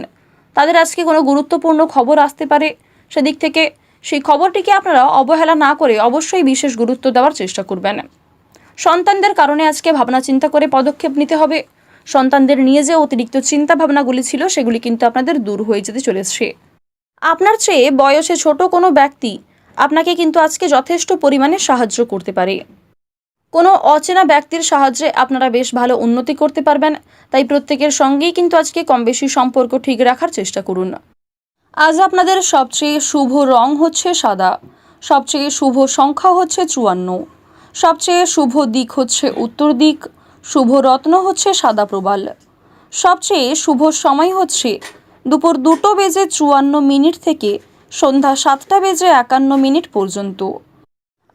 তাদের আজকে কোনো গুরুত্বপূর্ণ খবর আসতে পারে। সেদিক থেকে সেই খবরটিকে আপনারা অবহেলা না করে অবশ্যই বিশেষ গুরুত্ব দেওয়ার চেষ্টা করবেন। সন্তানদের কারণে আজকে ভাবনা চিন্তা করে পদক্ষেপ নিতে হবে। সন্তানদের নিয়ে যে অতিরিক্ত চিন্তা ভাবনাগুলি ছিল, সেগুলি কিন্তু আপনাদের দূর হয়ে যেতে চলেছে। আপনার চেয়ে বয়সে ছোট কোনো ব্যক্তি আপনাকে কিন্তু আজকে যথেষ্ট পরিমাণে সাহায্য করতে পারে। কোনো অচেনা ব্যক্তির সাহায্যে আপনারা বেশ ভালো উন্নতি করতে পারবেন। তাই প্রত্যেকের সঙ্গেই কিন্তু আজকে কম বেশি সম্পর্ক ঠিক রাখার চেষ্টা করুন। আজ আপনাদের সবচেয়ে শুভ রং হচ্ছে সাদা, সবচেয়ে শুভ সংখ্যা হচ্ছে 54, সবচেয়ে শুভ দিক হচ্ছে উত্তর দিক, শুভ রত্ন হচ্ছে সাদা প্রবাল, সবচেয়ে শুভ সময় হচ্ছে দুপুর 2:54 থেকে সন্ধ্যা 7:51 পর্যন্ত।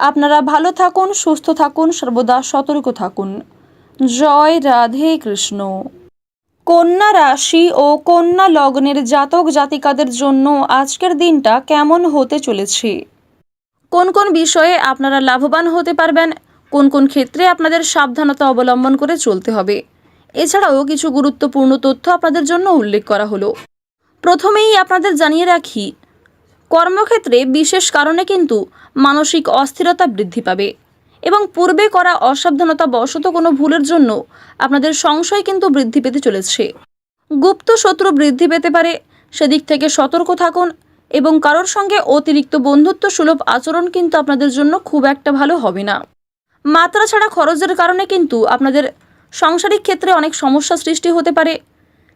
আপনারা ভালো থাকুন, সুস্থ থাকুন, সর্বদা সতর্ক থাকুন। জয় রাধে কৃষ্ণ। কন্যা রাশি ও কন্যা লগ্নের জাতক জাতিকাদের জন্য আজকের দিনটা কেমন হতে চলেছে? কোন কোন বিষয়ে আপনারা লাভবান হতে পারবেন, কোন কোন ক্ষেত্রে আপনাদের সাবধানতা অবলম্বন করে চলতে হবে, এছাড়াও কিছু গুরুত্বপূর্ণ তথ্য আপনাদের জন্য উল্লেখ করা হলো। প্রথমেই আপনাদের জানিয়ে রাখি, কর্মক্ষেত্রে বিশেষ কারণে কিন্তু মানসিক অস্থিরতা বৃদ্ধি পাবে এবং পূর্বে করা অসাবধানতা বশত কোনো ভুলের জন্য আপনাদের সংশয় কিন্তু বৃদ্ধি পেতে চলেছে। গুপ্ত শত্রু বৃদ্ধি পেতে পারে, সেদিক থেকে সতর্ক থাকুন এবং কারোর সঙ্গে অতিরিক্ত বন্ধুত্ব সুলভ আচরণ কিন্তু আপনাদের জন্য খুব একটা ভালো হবে না। মাত্রা ছাড়া খরচের কারণে কিন্তু আপনাদের সাংসারিক ক্ষেত্রে অনেক সমস্যা সৃষ্টি হতে পারে।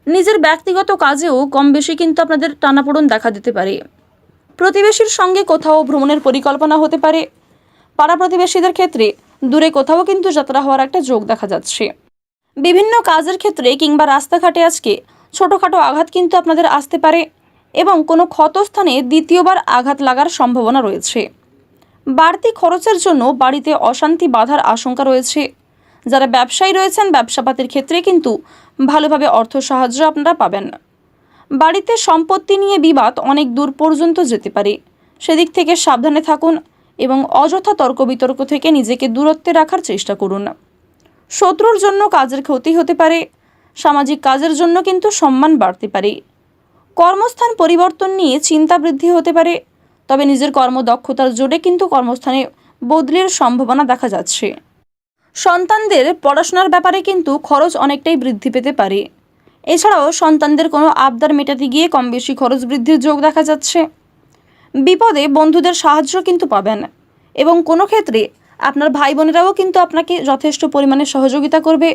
নিজের ব্যক্তিগত কাজেও কম বেশি কিন্তু আপনাদের টানাপোড়েন দেখা দিতে পারে। প্রতিবেশীর সঙ্গে কোথাও ভ্রমণের পরিকল্পনা হতে পারে। পাড়া প্রতিবেশীদের ক্ষেত্রে দূরে কোথাও কিন্তু যাত্রা হওয়ার একটা যোগ দেখা যাচ্ছে। বিভিন্ন কাজের ক্ষেত্রে কিংবা রাস্তাঘাটে আজকে ছোটোখাটো আঘাত কিন্তু আপনাদের আসতে পারে এবং কোনো ক্ষতস্থানে দ্বিতীয়বার আঘাত লাগার সম্ভাবনা রয়েছে। বাড়তি খরচের জন্য বাড়িতে অশান্তি বাধার আশঙ্কা রয়েছে। যারা ব্যবসায়ী রয়েছেন, ব্যবসাপাতির ক্ষেত্রে কিন্তু ভালোভাবে অর্থ সাহায্য আপনারা পাবেন। বাড়িতে সম্পত্তি নিয়ে বিবাদ অনেক দূর পর্যন্ত যেতে পারে, সেদিক থেকে সাবধানে থাকুন এবং অযথা তর্ক বিতর্ক থেকে নিজেকে দূরত্বে রাখার চেষ্টা করুন। শত্রুর জন্য কাজের ক্ষতি হতে পারে। সামাজিক কাজের জন্য কিন্তু সম্মান বাড়তে পারে। কর্মস্থান পরিবর্তন নিয়ে চিন্তা বৃদ্ধি হতে পারে, তবে নিজের কর্মদক্ষতার জোরে কিন্তু কর্মস্থানে বদলির সম্ভাবনা দেখা যাচ্ছে। সন্তানদের পড়াশোনার ব্যাপারে কিন্তু খরচ অনেকটাই বৃদ্ধি পেতে পারে। এছাড়াও সন্তানদের কোনো আবদার মেটাতে গিয়ে কম বেশি খরচ বৃদ্ধির যোগ দেখা যাচ্ছে। বিপদে বন্ধুদের সাহায্য কিন্তু পাবেন এবং কোনো ক্ষেত্রে আপনার ভাই বোনেরাও কিন্তু আপনাকে যথেষ্ট পরিমাণে সহযোগিতা করবে।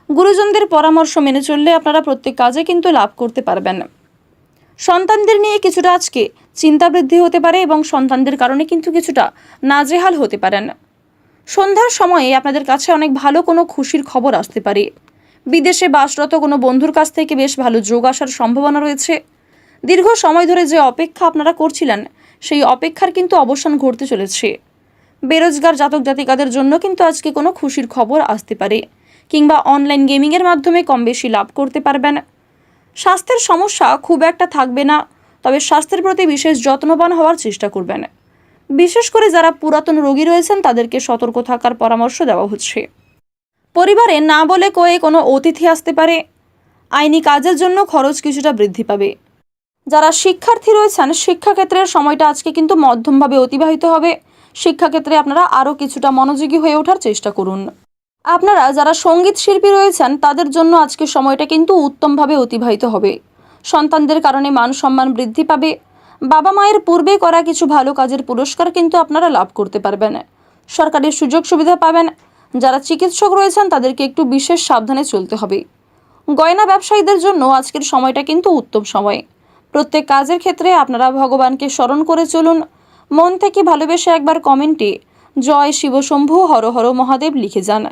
গুরুজনদের পরামর্শ মেনে চললে আপনারা প্রত্যেক কাজে কিন্তু লাভ করতে পারবেন। সন্তানদের নিয়ে কিছুটা আজকে চিন্তা বৃদ্ধি হতে পারে এবং সন্তানদের কারণে কিন্তু কিছুটা নাজেহাল হতে পারেন। সন্ধ্যার সময়ে আপনাদের কাছে অনেক ভালো কোনো খুশির খবর আসতে পারে। বিদেশে বাসরত কোনো বন্ধুর কাছ থেকে বেশ ভালো যোগ আসার সম্ভাবনা রয়েছে। দীর্ঘ সময় ধরে যে অপেক্ষা আপনারা করছিলেন সেই অপেক্ষার কিন্তু অবসান ঘটতে চলেছে। বেরোজগার জাতক জাতিকাদের জন্য কিন্তু আজকে কোনো খুশির খবর আসতে পারে, কিংবা অনলাইন গেমিংয়ের মাধ্যমে কম বেশি লাভ করতে পারবেন। স্বাস্থ্যের সমস্যা খুব একটা থাকবে না, তবে স্বাস্থ্যের প্রতি বিশেষ যত্নবান হওয়ার চেষ্টা করবেন। বিশেষ করে যারা পুরাতন রোগী রয়েছেন তাদেরকে সতর্ক থাকার পরামর্শ দেওয়া হচ্ছে। পরিবারে না বলে কয়ে কোনো অতিথি আসতে পারে। আইনি কাজের জন্য খরচ কিছুটা বৃদ্ধি পাবে। যারা শিক্ষার্থী রয়েছেন শিক্ষাক্ষেত্রের সময়টা আজকে কিন্তু মধ্যমভাবে অতিবাহিত হবে। শিক্ষাক্ষেত্রে আপনারা আরও কিছুটা মনোযোগী হয়ে ওঠার চেষ্টা করুন। আপনারা যারা সঙ্গীত শিল্পী রয়েছেন তাদের জন্য আজকের সময়টা কিন্তু উত্তমভাবে অতিবাহিত হবে। সন্তানদের কারণে মান সম্মান বৃদ্ধি পাবে। বাবা মায়ের পূর্বে করা কিছু ভালো কাজের পুরস্কার কিন্তু আপনারা লাভ করতে পারবেন। সরকারি সুযোগ সুবিধা পাবেন। যারা চিকিৎসক রয়েছেন তাদেরকে একটু বিশেষ সাবধানে চলতে হবে। গয়না ব্যবসায়ীদের জন্য আজকের সময়টা কিন্তু উত্তম সময়। প্রত্যেক কাজের ক্ষেত্রে আপনারা ভগবানকে স্মরণ করে চলুন। মন থেকে ভালোবেসে একবার কমেন্টে জয় শিবশম্ভু হর হর মহাদেব লিখে যান,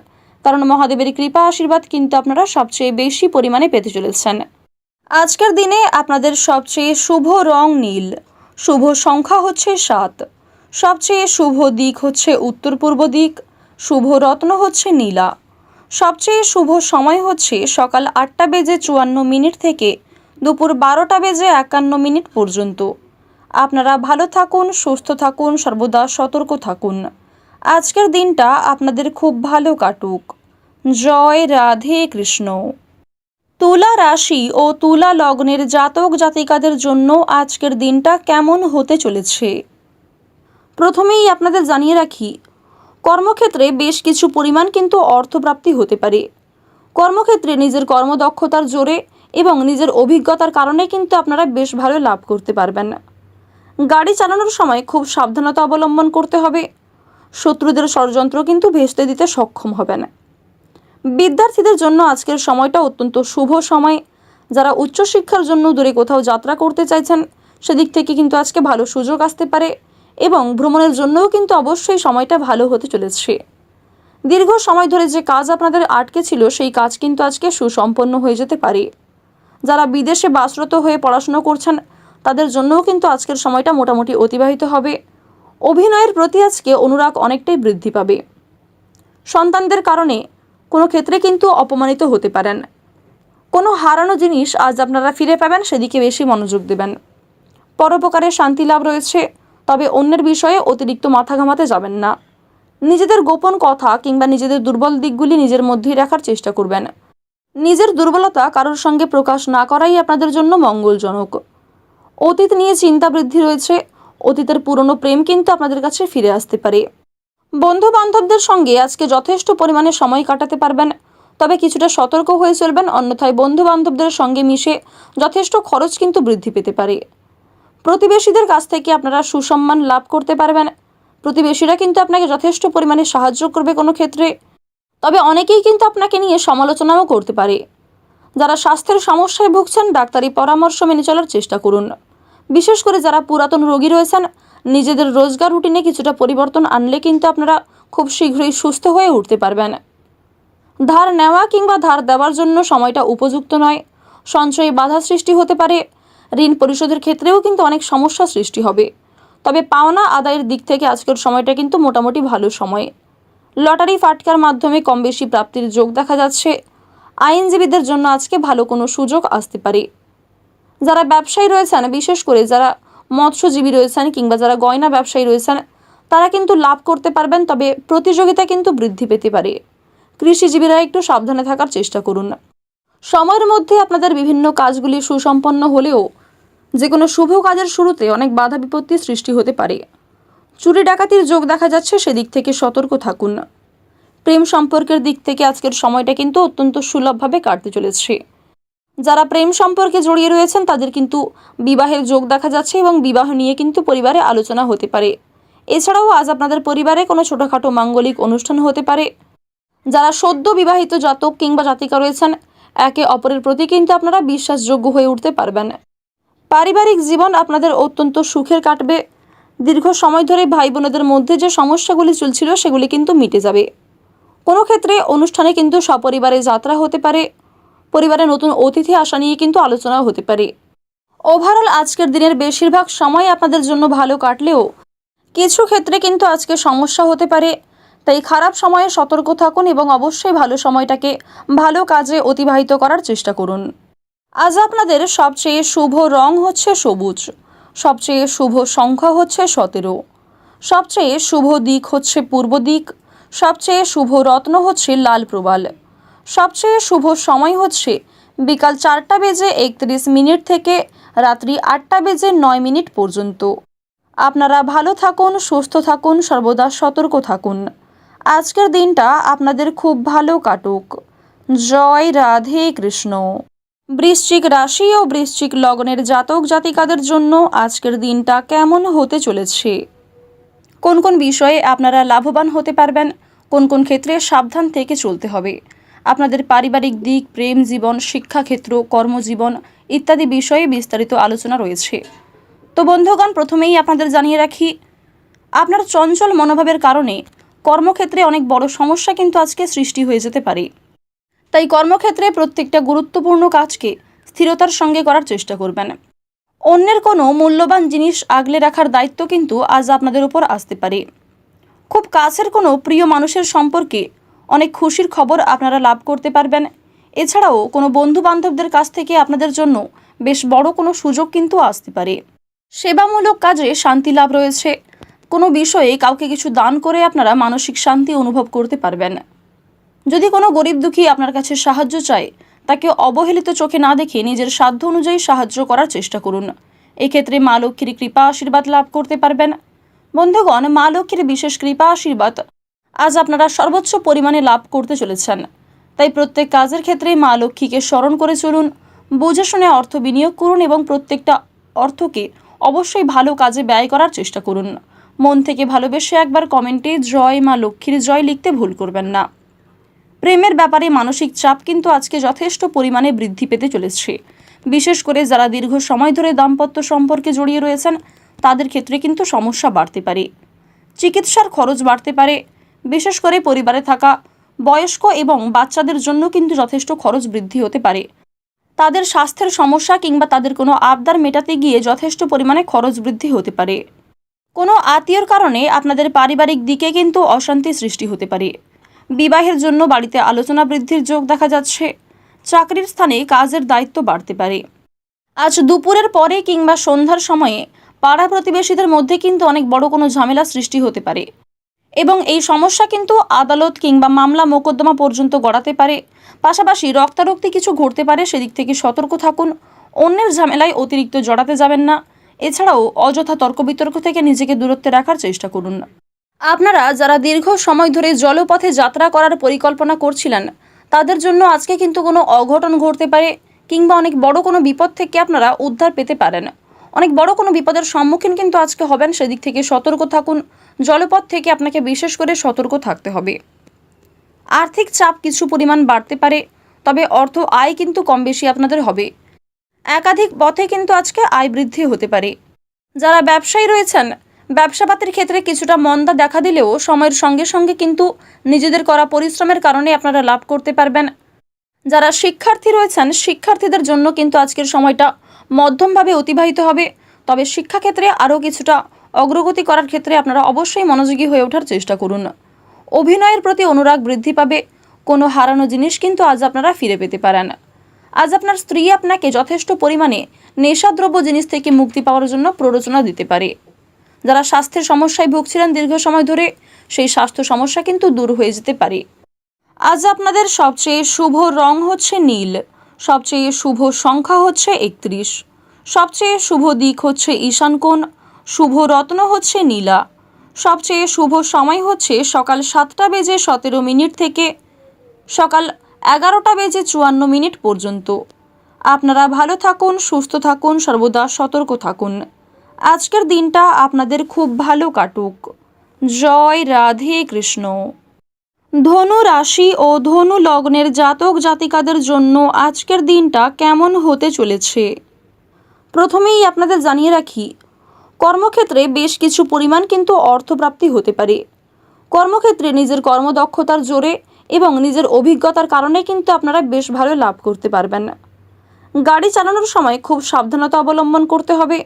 কারণ মহাদেবের কৃপা আশীর্বাদ কিন্তু আপনারা সবচেয়ে বেশি পরিমাণে পেতে চলেছেন। আজকের দিনে আপনাদের সবচেয়ে শুভ রং নীল, শুভ সংখ্যা হচ্ছে 7, সবচেয়ে শুভ দিক হচ্ছে উত্তর পূর্ব দিক, শুভ রত্ন হচ্ছে নীলা, সবচেয়ে শুভ সময় হচ্ছে সকাল 8:54 থেকে দুপুর 12:51 পর্যন্ত। আপনারা ভালো থাকুন, সুস্থ থাকুন, সর্বদা সতর্ক থাকুন। আজকের দিনটা আপনাদের খুব ভালো কাটুক। জয় রাধে কৃষ্ণ। তুলা রাশি ও তুলা লগ্নের জাতক জাতিকাদের জন্য আজকের দিনটা কেমন হতে চলেছে? প্রথমেই আপনাদের জানিয়ে রাখি, কর্মক্ষেত্রে বেশ কিছু পরিমাণ কিন্তু অর্থপ্রাপ্তি হতে পারে। কর্মক্ষেত্রে নিজের কর্মদক্ষতার জোরে এবং নিজের অভিজ্ঞতার কারণে কিন্তু আপনারা বেশ ভালো লাভ করতে পারবেন। গাড়ি চালানোর সময় খুব সাবধানতা অবলম্বন করতে হবে। শত্রুদের ষড়যন্ত্র কিন্তু ভেস্তে দিতে সক্ষম হবেন। বিদ্যার্থীদের জন্য আজকের সময়টা অত্যন্ত শুভ সময়। যারা উচ্চশিক্ষার জন্য দূরে কোথাও যাত্রা করতে চাইছেন সেদিক থেকে কিন্তু আজকে ভালো সুযোগ আসতে পারে এবং ভ্রমণের জন্যও কিন্তু অবশ্যই সময়টা ভালো হতে চলেছে। দীর্ঘ সময় ধরে যে কাজ আপনাদের আটকে ছিল সেই কাজ কিন্তু আজকে সুসম্পন্ন হয়ে যেতে পারে। যারা বিদেশে বাসরত হয়ে পড়াশুনো করছেন তাদের জন্যও কিন্তু আজকের সময়টা মোটামুটি অতিবাহিত হবে। অভিনয়ের প্রতি আজকে অনুরাগ অনেকটাই বৃদ্ধি পাবে। সন্তানদের কারণে কোনো ক্ষেত্রে কিন্তু অপমানিত হতে পারেন। কোনো হারানো জিনিস আজ আপনারা ফিরে পাবেন, সেদিকে বেশি মনোযোগ দেবেন। পরোপকারে শান্তি লাভ রয়েছে, তবে অন্যের বিষয়ে অতিরিক্ত মাথা ঘামাতে যাবেন না। নিজেদের গোপন কথা কিংবা নিজেদের দুর্বল দিকগুলি নিজের মধ্যেই রাখার চেষ্টা করবেন। নিজের দুর্বলতা কারোর সঙ্গে প্রকাশ না করাই আপনাদের জন্য মঙ্গলজনক। অতীত নিয়ে চিন্তা বৃদ্ধি রয়েছে। অতীতের পুরনো প্রেম কিন্তু আপনাদের কাছে ফিরে আসতে পারে। বন্ধু বান্ধবদের সঙ্গে আজকে যথেষ্ট পরিমাণে সময় কাটাতে পারবেন, তবে কিছুটা সতর্ক হয়ে চলবেন, অন্যথায় বন্ধু বান্ধবদের সঙ্গে মিশে যথেষ্ট খরচ কিন্তু বৃদ্ধি পেতে পারে। প্রতিবেশীদের কাছ থেকে আপনারা সুসম্মান লাভ করতে পারবেন। প্রতিবেশীরা কিন্তু আপনাকে যথেষ্ট পরিমাণে সাহায্য করবে কোনো ক্ষেত্রে, তবে অনেকেই কিন্তু আপনাকে নিয়ে সমালোচনাও করতে পারে। যারা স্বাস্থ্যের সমস্যায় ভুগছেন ডাক্তারি পরামর্শ মেনে চলার চেষ্টা করুন। বিশেষ করে যারা পুরাতন রোগী রয়েছেন নিজেদের রোজগার রুটিনে কিছুটা পরিবর্তন আনলে কিন্তু আপনারা খুব শীঘ্রই সুস্থ হয়ে উঠতে পারবেন। ধার নেওয়া কিংবা ধার দেওয়ার জন্য সময়টা উপযুক্ত নয়। সঞ্চয়ে বাধা সৃষ্টি হতে পারে। ঋণ পরিশোধের ক্ষেত্রেও কিন্তু অনেক সমস্যা সৃষ্টি হবে, তবে পাওনা আদায়ের দিক থেকে আজকের সময়টা কিন্তু মোটামুটি ভালো সময়। লটারি ফাটকার মাধ্যমে কম বেশি প্রাপ্তির যোগ দেখা যাচ্ছে। আইনজীবীদের জন্য আজকে ভালো কোনো সুযোগ আসতে পারে। যারা ব্যবসায়ী রয়েছেন, বিশেষ করে যারা মৎস্যজীবী রয়েছেন কিংবা যারা গয়না ব্যবসায়ী রয়েছেন তারা কিন্তু লাভ করতে পারবেন, তবে প্রতিযোগিতা কিন্তু বৃদ্ধি পেতে পারে। কৃষিজীবীরা একটু সাবধানে থাকার চেষ্টা করুন। সময়ের মধ্যে আপনাদের বিভিন্ন কাজগুলি সুসম্পন্ন হলেও যে কোনো শুভ কাজের শুরুতে অনেক বাধা বিপত্তির সৃষ্টি হতে পারে। চুরি ডাকাতির যোগ দেখা যাচ্ছে, সেদিক থেকে সতর্ক থাকুন। প্রেম সম্পর্কের দিক থেকে আজকের সময়টা কিন্তু অত্যন্ত সুলভভাবে কাটতে চলেছে। যারা প্রেম সম্পর্কে জড়িয়ে রয়েছেন তাদের কিন্তু বিবাহের যোগ দেখা যাচ্ছে এবং বিবাহ নিয়ে কিন্তু পরিবারে আলোচনা হতে পারে। এছাড়াও আজ আপনাদের পরিবারে কোনো ছোটোখাটো মাঙ্গলিক অনুষ্ঠান হতে পারে। যারা সদ্য বিবাহিত জাতক কিংবা জাতিকা রয়েছেন, একে অপরের প্রতি কিন্তু আপনারা বিশ্বাসযোগ্য হয়ে উঠতে পারবেন। পারিবারিক জীবন আপনাদের অত্যন্ত সুখের কাটবে। দীর্ঘ সময় ধরে ভাই বোনেদের মধ্যে যে সমস্যাগুলি চলছিল সেগুলি কিন্তু মিটে যাবে। কোনো ক্ষেত্রে অনুষ্ঠানে কিন্তু সপরিবারে যাত্রা হতে পারে। পরিবারে নতুন অতিথি আসা নিয়ে কিন্তু আলোচনা হতে পারে। ওভারঅল আজকের দিনের বেশিরভাগ সময় আপনাদের জন্য ভালো কাটলেও কিছু ক্ষেত্রে কিন্তু আজকে সমস্যা হতে পারে। তাই খারাপ সময়ে সতর্ক থাকুন এবং অবশ্যই ভালো সময়টাকে ভালো কাজে অতিবাহিত করার চেষ্টা করুন। আজ আপনাদের সবচেয়ে শুভ রং হচ্ছে সবুজ, সবচেয়ে শুভ সংখ্যা হচ্ছে 17, সবচেয়ে শুভ দিক হচ্ছে পূর্ব দিক, সবচেয়ে শুভ রত্ন হচ্ছে লাল প্রবাল, সবচেয়ে শুভ সময় হচ্ছে বিকাল 4:31 থেকে রাত্রি 8:09 পর্যন্ত। আপনারা ভালো থাকুন, সুস্থ থাকুন, সর্বদা সতর্ক থাকুন। আজকের দিনটা আপনাদের খুব ভালো কাটুক। জয় রাধে কৃষ্ণ। বৃশ্চিক রাশি ও বৃশ্চিক লগ্নের জাতক জাতিকাদের জন্য আজকের দিনটা কেমন হতে চলেছে, কোন কোন বিষয়ে আপনারা লাভবান হতে পারবেন, কোন কোন ক্ষেত্রে সাবধান থেকে চলতে হবে, আপনাদের পারিবারিক দিক, প্রেম জীবন, শিক্ষাক্ষেত্র, কর্মজীবন ইত্যাদি বিষয়ে বিস্তারিত আলোচনা রয়েছে। তো বন্ধুগণ, প্রথমেই আপনাদের জানিয়ে রাখি, আপনার চঞ্চল মনোভাবের কারণে কর্মক্ষেত্রে অনেক বড় সমস্যা কিন্তু আজকে সৃষ্টি হয়ে যেতে পারে। তাই কর্মক্ষেত্রে প্রত্যেকটা গুরুত্বপূর্ণ কাজকে স্থিরতার সঙ্গে করার চেষ্টা করবেন। অন্যের কোনো মূল্যবান জিনিস আগলে রাখার দায়িত্ব কিন্তু আজ আপনাদের উপর আসতে পারে। খুব কাছের কোনো প্রিয় মানুষের সম্পর্কে অনেক খুশির খবর আপনারা লাভ করতে পারবেন। এছাড়াও কোনো বন্ধু বান্ধবদের কাছ থেকে আপনাদের জন্য বেশ বড় কোনো সুযোগ কিন্তু আসতে পারে। সেবামূলক কাজে শান্তি লাভ রয়েছে। কোনো বিষয়ে কাউকে কিছু দান করে আপনারা মানসিক শান্তি অনুভব করতে পারবেন। যদি কোনো গরিব দুঃখী আপনার কাছে সাহায্য চায়, তাকে অবহেলিত চোখে না দেখে নিজের সাধ্য অনুযায়ী সাহায্য করার চেষ্টা করুন। এক্ষেত্রে মা লক্ষ্মীর কৃপা আশীর্বাদ লাভ করতে পারবেন। বন্ধুগণ, মা লক্ষ্মীর বিশেষ কৃপা আশীর্বাদ আজ আপনারা সর্বোচ্চ পরিমাণে লাভ করতে চলেছেন। তাই প্রত্যেক কাজের ক্ষেত্রে মা লক্ষ্মীকে স্মরণ করে চলুন, বুঝে শুনে অর্থ বিনিয়োগ করুন এবং প্রত্যেকটা অর্থকে অবশ্যই ভালো কাজে ব্যয় করার চেষ্টা করুন। মন থেকে ভালোবেসে একবার কমেন্টে জয় মা লক্ষ্মীর জয় লিখতে ভুল করবেন না। প্রেমের ব্যাপারে মানসিক চাপ কিন্তু আজকে যথেষ্ট পরিমাণে বৃদ্ধি পেতে চলেছে। বিশেষ করে যারা দীর্ঘ সময় ধরে দাম্পত্য সম্পর্কে জড়িয়ে রয়েছেন তাদের ক্ষেত্রে কিন্তু সমস্যা বাড়তে পারে। চিকিৎসার খরচ বাড়তে পারে। বিশেষ করে পরিবারে থাকা বয়স্ক এবং বাচ্চাদের জন্য কিন্তু যথেষ্ট খরচ বৃদ্ধি হতে পারে। তাদের স্বাস্থ্যের সমস্যা কিংবা তাদের কোনো আবদার মেটাতে গিয়ে যথেষ্ট পরিমাণে খরচ বৃদ্ধি হতে পারে। কোনো আত্মীয়র কারণে আপনাদের পারিবারিক দিকে কিন্তু অশান্তি সৃষ্টি হতে পারে। বিবাহের জন্য বাড়িতে আলোচনা বৃদ্ধির যোগ দেখা যাচ্ছে। চাকরির স্থানে কাজের দায়িত্ব বাড়তে পারে। আজ দুপুরের পরে কিংবা সন্ধ্যার সময়ে পাড়া প্রতিবেশীদের মধ্যে কিন্তু অনেক বড় কোনো ঝামেলা সৃষ্টি হতে পারে এবং এই সমস্যা কিন্তু আদালত কিংবা মামলা মোকদ্দমা পর্যন্ত গড়াতে পারে। পাশাপাশি রক্তারক্তি কিছু ঘটতে পারে, সেদিক থেকে সতর্ক থাকুন। অন্যের ঝামেলায় অতিরিক্ত জড়াতে যাবেন না। এছাড়াও অযথা তর্ক বিতর্ক থেকে নিজেকে দূরত্বে রাখার চেষ্টা করুন। আপনারা যারা দীর্ঘ সময় ধরে জলপথে যাত্রা করার পরিকল্পনা করছিলেন তাদের জন্য আজকে কিন্তু কোনো অঘটন ঘটতে পারে কিংবা অনেক বড় কোনো বিপদ থেকে আপনারা উদ্ধার পেতে পারেন। অনেক বড় কোনো বিপদের সম্মুখীন কিন্তু আজকে হবেন, সেদিক থেকে সতর্ক থাকুন। জলপথ থেকে আপনাকে বিশেষ করে সতর্ক থাকতে হবে। আর্থিক চাপ কিছু পরিমাণ বাড়তে পারে, তবে অর্থ আয় কিন্তু কম বেশি আপনাদের হবে। একাধিক পথে কিন্তু আজকে আয় বৃদ্ধি হতে পারে। যারা ব্যবসায়ী রয়েছেন, ব্যবসাপাতির ক্ষেত্রে কিছুটা মন্দা দেখা দিলেও সময়ের সঙ্গে সঙ্গে কিন্তু নিজেদের করা পরিশ্রমের কারণে আপনারা লাভ করতে পারবেন। যারা শিক্ষার্থী রয়েছেন, শিক্ষার্থীদের জন্য কিন্তু আজকের সময়টা মধ্যমভাবে অতিবাহিত হবে। তবে শিক্ষাক্ষেত্রে আরও কিছুটা অগ্রগতি করার ক্ষেত্রে আপনারা অবশ্যই মনোযোগী হয়ে ওঠার চেষ্টা করুন। অভিনয়ের প্রতি অনুরাগ বৃদ্ধি পাবে। কোনো হারানো জিনিস কিন্তু আজ আপনারা ফিরে পেতে পারেন। আজ আপনার স্ত্রী আপনাকে যথেষ্ট পরিমাণে নেশাদ্রব্য জিনিস থেকে মুক্তি পাওয়ার জন্য প্ররোচনা দিতে পারে। যারা স্বাস্থ্যের সমস্যায় ভুগছিলেন দীর্ঘ সময় ধরে, সেই স্বাস্থ্য সমস্যা কিন্তু দূর হয়ে যেতে পারে। আজ আপনাদের সবচেয়ে শুভ রং হচ্ছে নীল, সবচেয়ে শুভ সংখ্যা হচ্ছে 31, সবচেয়ে শুভ দিক হচ্ছে ঈশান কোণ, শুভ রত্ন হচ্ছে নীলা। সবচেয়ে শুভ সময় হচ্ছে সকাল 7:17 থেকে সকাল 11:54 পর্যন্ত। আপনারা ভালো থাকুন, সুস্থ থাকুন, সর্বদা সতর্ক থাকুন। আজকের দিনটা আপনাদের খুব ভালো কাটুক। জয় রাধে কৃষ্ণ। ধনু রাশি ও ধনু লগ্নের জাতক জাতিকাদের জন্য আজকের দিনটা কেমন হতে চলেছে? প্রথমেই আপনাদের জানিয়ে রাখি, কর্মক্ষেত্রে বেশ কিছু পরিমাণ কিন্তু অর্থপ্রাপ্তি হতে পারে। কর্মক্ষেত্রে নিজের কর্মদক্ষতার জোরে এবং নিজের অভিজ্ঞতার কারণে কিন্তু আপনারা বেশ ভালো লাভ করতে পারবেন। গাড়ি চালানোর সময় খুব সাবধানতা অবলম্বন করতে হবে।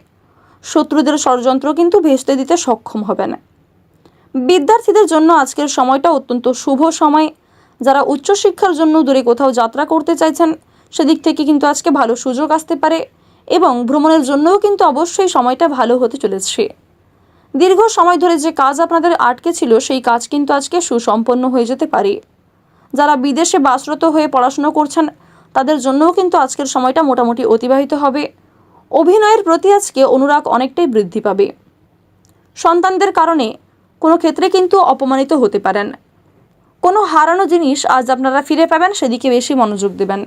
শত্রুদের ষড়যন্ত্র কিন্তু ভেস্তে দিতে সক্ষম হবেন। বিদ্যার্থীদের জন্য আজকের সময়টা অত্যন্ত শুভ সময়। যারা উচ্চশিক্ষার জন্য দূরে কোথাও যাত্রা করতে চাইছেন, সেদিক থেকে কিন্তু আজকে ভালো সুযোগ আসতে পারে এবং ভ্রমণের জন্যও কিন্তু অবশ্যই সময়টা ভালো হতে চলেছে। দীর্ঘ সময় ধরে যে কাজ আপনাদের আটকে ছিল, সেই কাজ কিন্তু আজকে সুসম্পন্ন হয়ে যেতে পারে। যারা বিদেশে বাসরত হয়ে পড়াশুনো করছেন, তাদের জন্যও কিন্তু আজকের সময়টা মোটামুটি অতিবাহিত হবে। অভিনয়ের প্রতি আজকে অনুরাগ অনেকটাই বৃদ্ধি পাবে। সন্তানদের কারণে কোনো ক্ষেত্রে কিন্তু অপমানিত হতে পারেন। কোনো হারানো জিনিস আজ আপনারা ফিরে পাবেন, সেদিকে বেশি মনোযোগ দেবেন।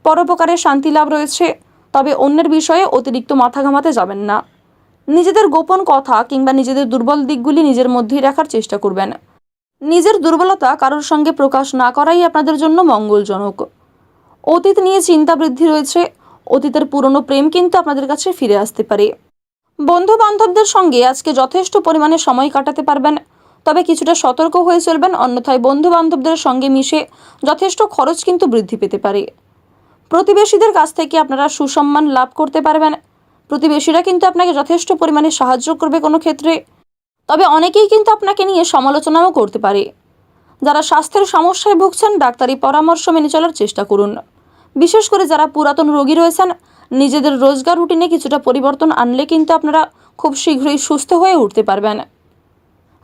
পরোপকারে শান্তি লাভ রয়েছে, তবে অন্যের বিষয়ে অতিরিক্ত মাথা ঘামাতে যাবেন না। নিজেদের গোপন কথা কিংবা নিজেদের দুর্বল দিকগুলি নিজের মধ্যেই রাখার চেষ্টা করবেন। নিজের দুর্বলতা কারোর সঙ্গে প্রকাশ না করাই আপনাদের জন্য মঙ্গলজনক। অতীত নিয়ে চিন্তা বৃদ্ধি রয়েছে। অতীতের পুরনো প্রেম কিন্তু আপনাদের কাছে ফিরে আসতে পারে। বন্ধু বান্ধবদের সঙ্গে আজকে যথেষ্ট পরিমাণে সময় কাটাতে পারবেন, তবে কিছুটা সতর্ক হয়ে চলবেন, অন্যথায় বন্ধু বান্ধবদের সঙ্গে মিশে যথেষ্ট খরচ কিন্তু বৃদ্ধি পেতে পারে। প্রতিবেশীদের কাছ থেকে আপনারা সুসম্মান লাভ করতে পারবেন। প্রতিবেশীরা কিন্তু আপনাকে যথেষ্ট পরিমাণে সাহায্য করবে কোনো ক্ষেত্রে, তবে অনেকেই কিন্তু আপনাকে নিয়ে সমালোচনাও করতে পারে। যারা স্বাস্থ্যের সমস্যায় ভুগছেন, ডাক্তারি পরামর্শ মেনে চলার চেষ্টা করুন। বিশেষ করে যারা পুরাতন রোগী রয়েছেন, নিজেদের রোজগার রুটিনে কিছুটা পরিবর্তন আনলে কিন্তু আপনারা খুব শীঘ্রই সুস্থ হয়ে উঠতে পারবেন।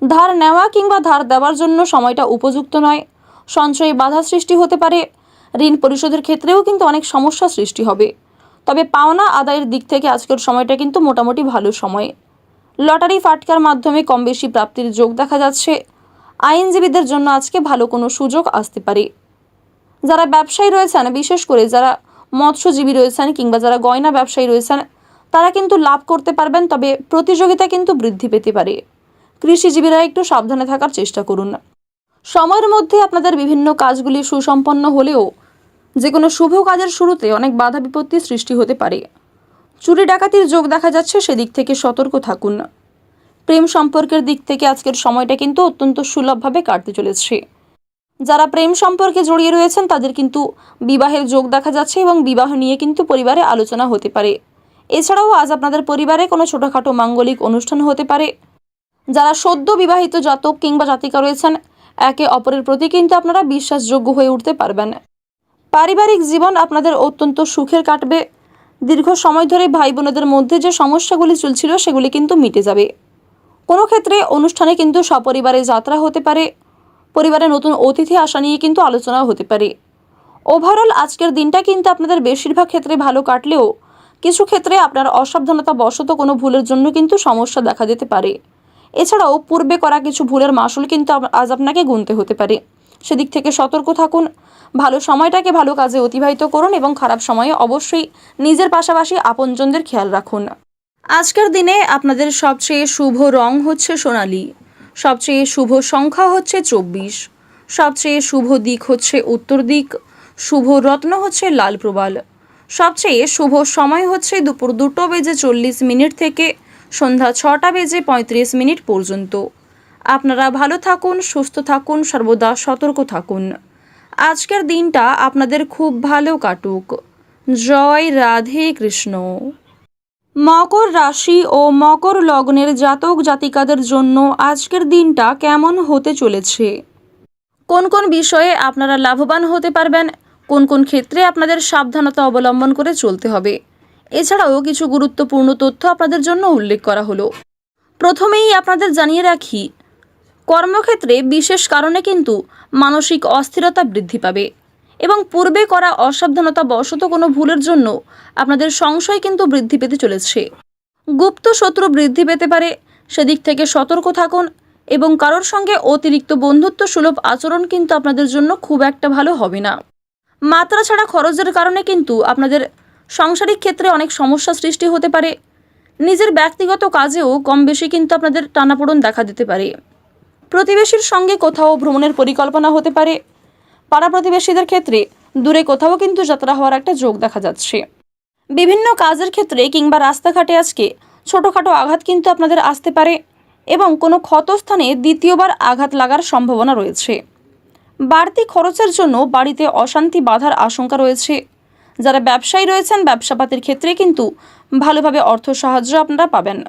ধার নেওয়া কিংবা ধার দেওয়ার জন্য সময়টা উপযুক্ত নয়। সঞ্চয়ে বাধা সৃষ্টি হতে পারে। ঋণ পরিশোধের ক্ষেত্রেও কিন্তু অনেক সমস্যা সৃষ্টি হবে। তবে পাওনা আদায়ের দিক থেকে আজকের সময়টা কিন্তু মোটামুটি ভালো সময়। লটারি ফাটকার মাধ্যমে কম বেশি প্রাপ্তির যোগ দেখা যাচ্ছে। আইনজীবীদের জন্য আজকে ভালো কোনো সুযোগ আসতে পারে। যারা ব্যবসায়ী রয়েছেন, বিশেষ করে যারা মৎস্যজীবী রয়েছেন কিংবা যারা গয়না ব্যবসায়ী রয়েছেন, তারা কিন্তু লাভ করতে পারবেন, তবে প্রতিযোগিতা কিন্তু বৃদ্ধি পেতে পারে। কৃষিজীবীরা একটু সাবধানে থাকার চেষ্টা করুন। সময়ের মধ্যে আপনাদের বিভিন্ন কাজগুলি সুসম্পন্ন হলেও যে কোনো শুভ কাজের শুরুতে অনেক বাধা বিপত্তি সৃষ্টি হতে পারে। চুরি ডাকাতির যোগ দেখা যাচ্ছে, সেদিক থেকে সতর্ক থাকুন। প্রেম সম্পর্কের দিক থেকে আজকের সময়টা কিন্তু অত্যন্ত সুলভভাবে কাটতে চলেছে। যারা প্রেম সম্পর্কে জড়িয়ে রয়েছেন, তাদের কিন্তু বিবাহের যোগ দেখা যাচ্ছে এবং বিবাহ নিয়ে কিন্তু পরিবারে আলোচনা হতে পারে। এছাড়াও আজ আপনাদের পরিবারে কোনো ছোটোখাটো মাঙ্গলিক অনুষ্ঠান হতে পারে। যারা সদ্য বিবাহিত জাতক কিংবা জাতিকা রয়েছেন, একে অপরের প্রতি কিন্তু আপনারা বিশ্বাসযোগ্য হয়ে উঠতে পারবেন। পারিবারিক জীবন আপনাদের অত্যন্ত সুখের কাটবে। দীর্ঘ সময় ধরে ভাই বোনেদের মধ্যে যে সমস্যাগুলি চলছিল, সেগুলি কিন্তু মিটে যাবে। কোনো ক্ষেত্রে অনুষ্ঠানে কিন্তু সপরিবারে যাত্রা হতে পারে। পরিবারে নতুন অতিথি আসা নিয়ে কিন্তু আলোচনাও হতে পারে। ওভারঅল আজকের দিনটা কিন্তু আপনাদের বেশিরভাগ ক্ষেত্রে ভালো কাটলেও কিছু ক্ষেত্রে আপনার অসাবধানতা বশত কোনো ভুলের জন্য কিন্তু সমস্যা দেখা দিতে পারে। এছাড়াও পূর্বে করা কিছু ভুলের মাসুল কিন্তু আজ আপনাকে গুনতে হতে পারে। সেদিক থেকে সতর্ক থাকুন। ভালো সময়টাকে ভালো কাজে অতিবাহিত করুন এবং খারাপ সময়ে অবশ্যই নিজের পাশাপাশি আপনজনদের খেয়াল রাখুন। আজকের দিনে আপনাদের সবচেয়ে শুভ রং হচ্ছে সোনালী। সবচেয়ে শুভ সংখ্যা হচ্ছে 24। সবচেয়ে শুভ দিক হচ্ছে উত্তর দিক। শুভ রত্ন হচ্ছে লাল প্রবাল। সবচেয়ে শুভ সময় হচ্ছে দুপুর 2:40 থেকে সন্ধ্যা 6:35 পর্যন্ত। আপনারা ভালো থাকুন, সুস্থ থাকুন, সর্বদা সতর্ক থাকুন। আজকের দিনটা আপনাদের খুব ভালো কাটুক। জয় রাধে কৃষ্ণ। মকর রাশি ও মকর লগ্নের জাতক জাতিকাদের জন্য আজকের দিনটা কেমন হতে চলেছে? কোন কোন বিষয়ে আপনারা লাভবান হতে পারবেন, কোন কোন ক্ষেত্রে আপনাদের সাবধানতা অবলম্বন করে চলতে হবে, এছাড়াও কিছু গুরুত্বপূর্ণ তথ্য আপনাদের জন্য উল্লেখ করা হলো। প্রথমেই আপনাদের জানিয়ে রাখি, কর্মক্ষেত্রে বিশেষ কারণে কিন্তু মানসিক অস্থিরতা বৃদ্ধি পাবে এবং পূর্বে করা অসাবধানতা বশত কোনো ভুলের জন্য আপনাদের সংশয় কিন্তু বৃদ্ধি পেতে চলেছে। গুপ্ত শত্রু বৃদ্ধি পেতে পারে, সেদিক থেকে সতর্ক থাকুন। এবং কারোর সঙ্গে অতিরিক্ত বন্ধুত্ব সুলভ আচরণ কিন্তু আপনাদের জন্য খুব একটা ভালো হবে না। মাত্রা ছাড়া খরচের কারণে কিন্তু আপনাদের সাংসারিক ক্ষেত্রে অনেক সমস্যা সৃষ্টি হতে পারে। নিজের ব্যক্তিগত কাজেও কম বেশি কিন্তু আপনাদের টানাপোড়েন দেখা দিতে পারে। প্রতিবেশীর সঙ্গে কোথাও ভ্রমণের পরিকল্পনা হতে পারে। পাড়া প্রতিবেশীদের ক্ষেত্রে দূরে কোথাও কিন্তু যাত্রা হওয়ার একটা যোগ দেখা যাচ্ছে। বিভিন্ন কাজের ক্ষেত্রে কিংবা রাস্তাঘাটে আজকে ছোটোখাটো আঘাত কিন্তু আপনাদের আসতে পারে এবং কোনো ক্ষতস্থানে দ্বিতীয়বার আঘাত লাগার সম্ভাবনা রয়েছে। বাড়তি খরচের জন্য বাড়িতে অশান্তি বাধার আশঙ্কা রয়েছে। যারা ব্যবসায়ী রয়েছেন, ব্যবসাপাতির ক্ষেত্রে কিন্তু ভালোভাবে অর্থ সাহায্য আপনারা পাবেন।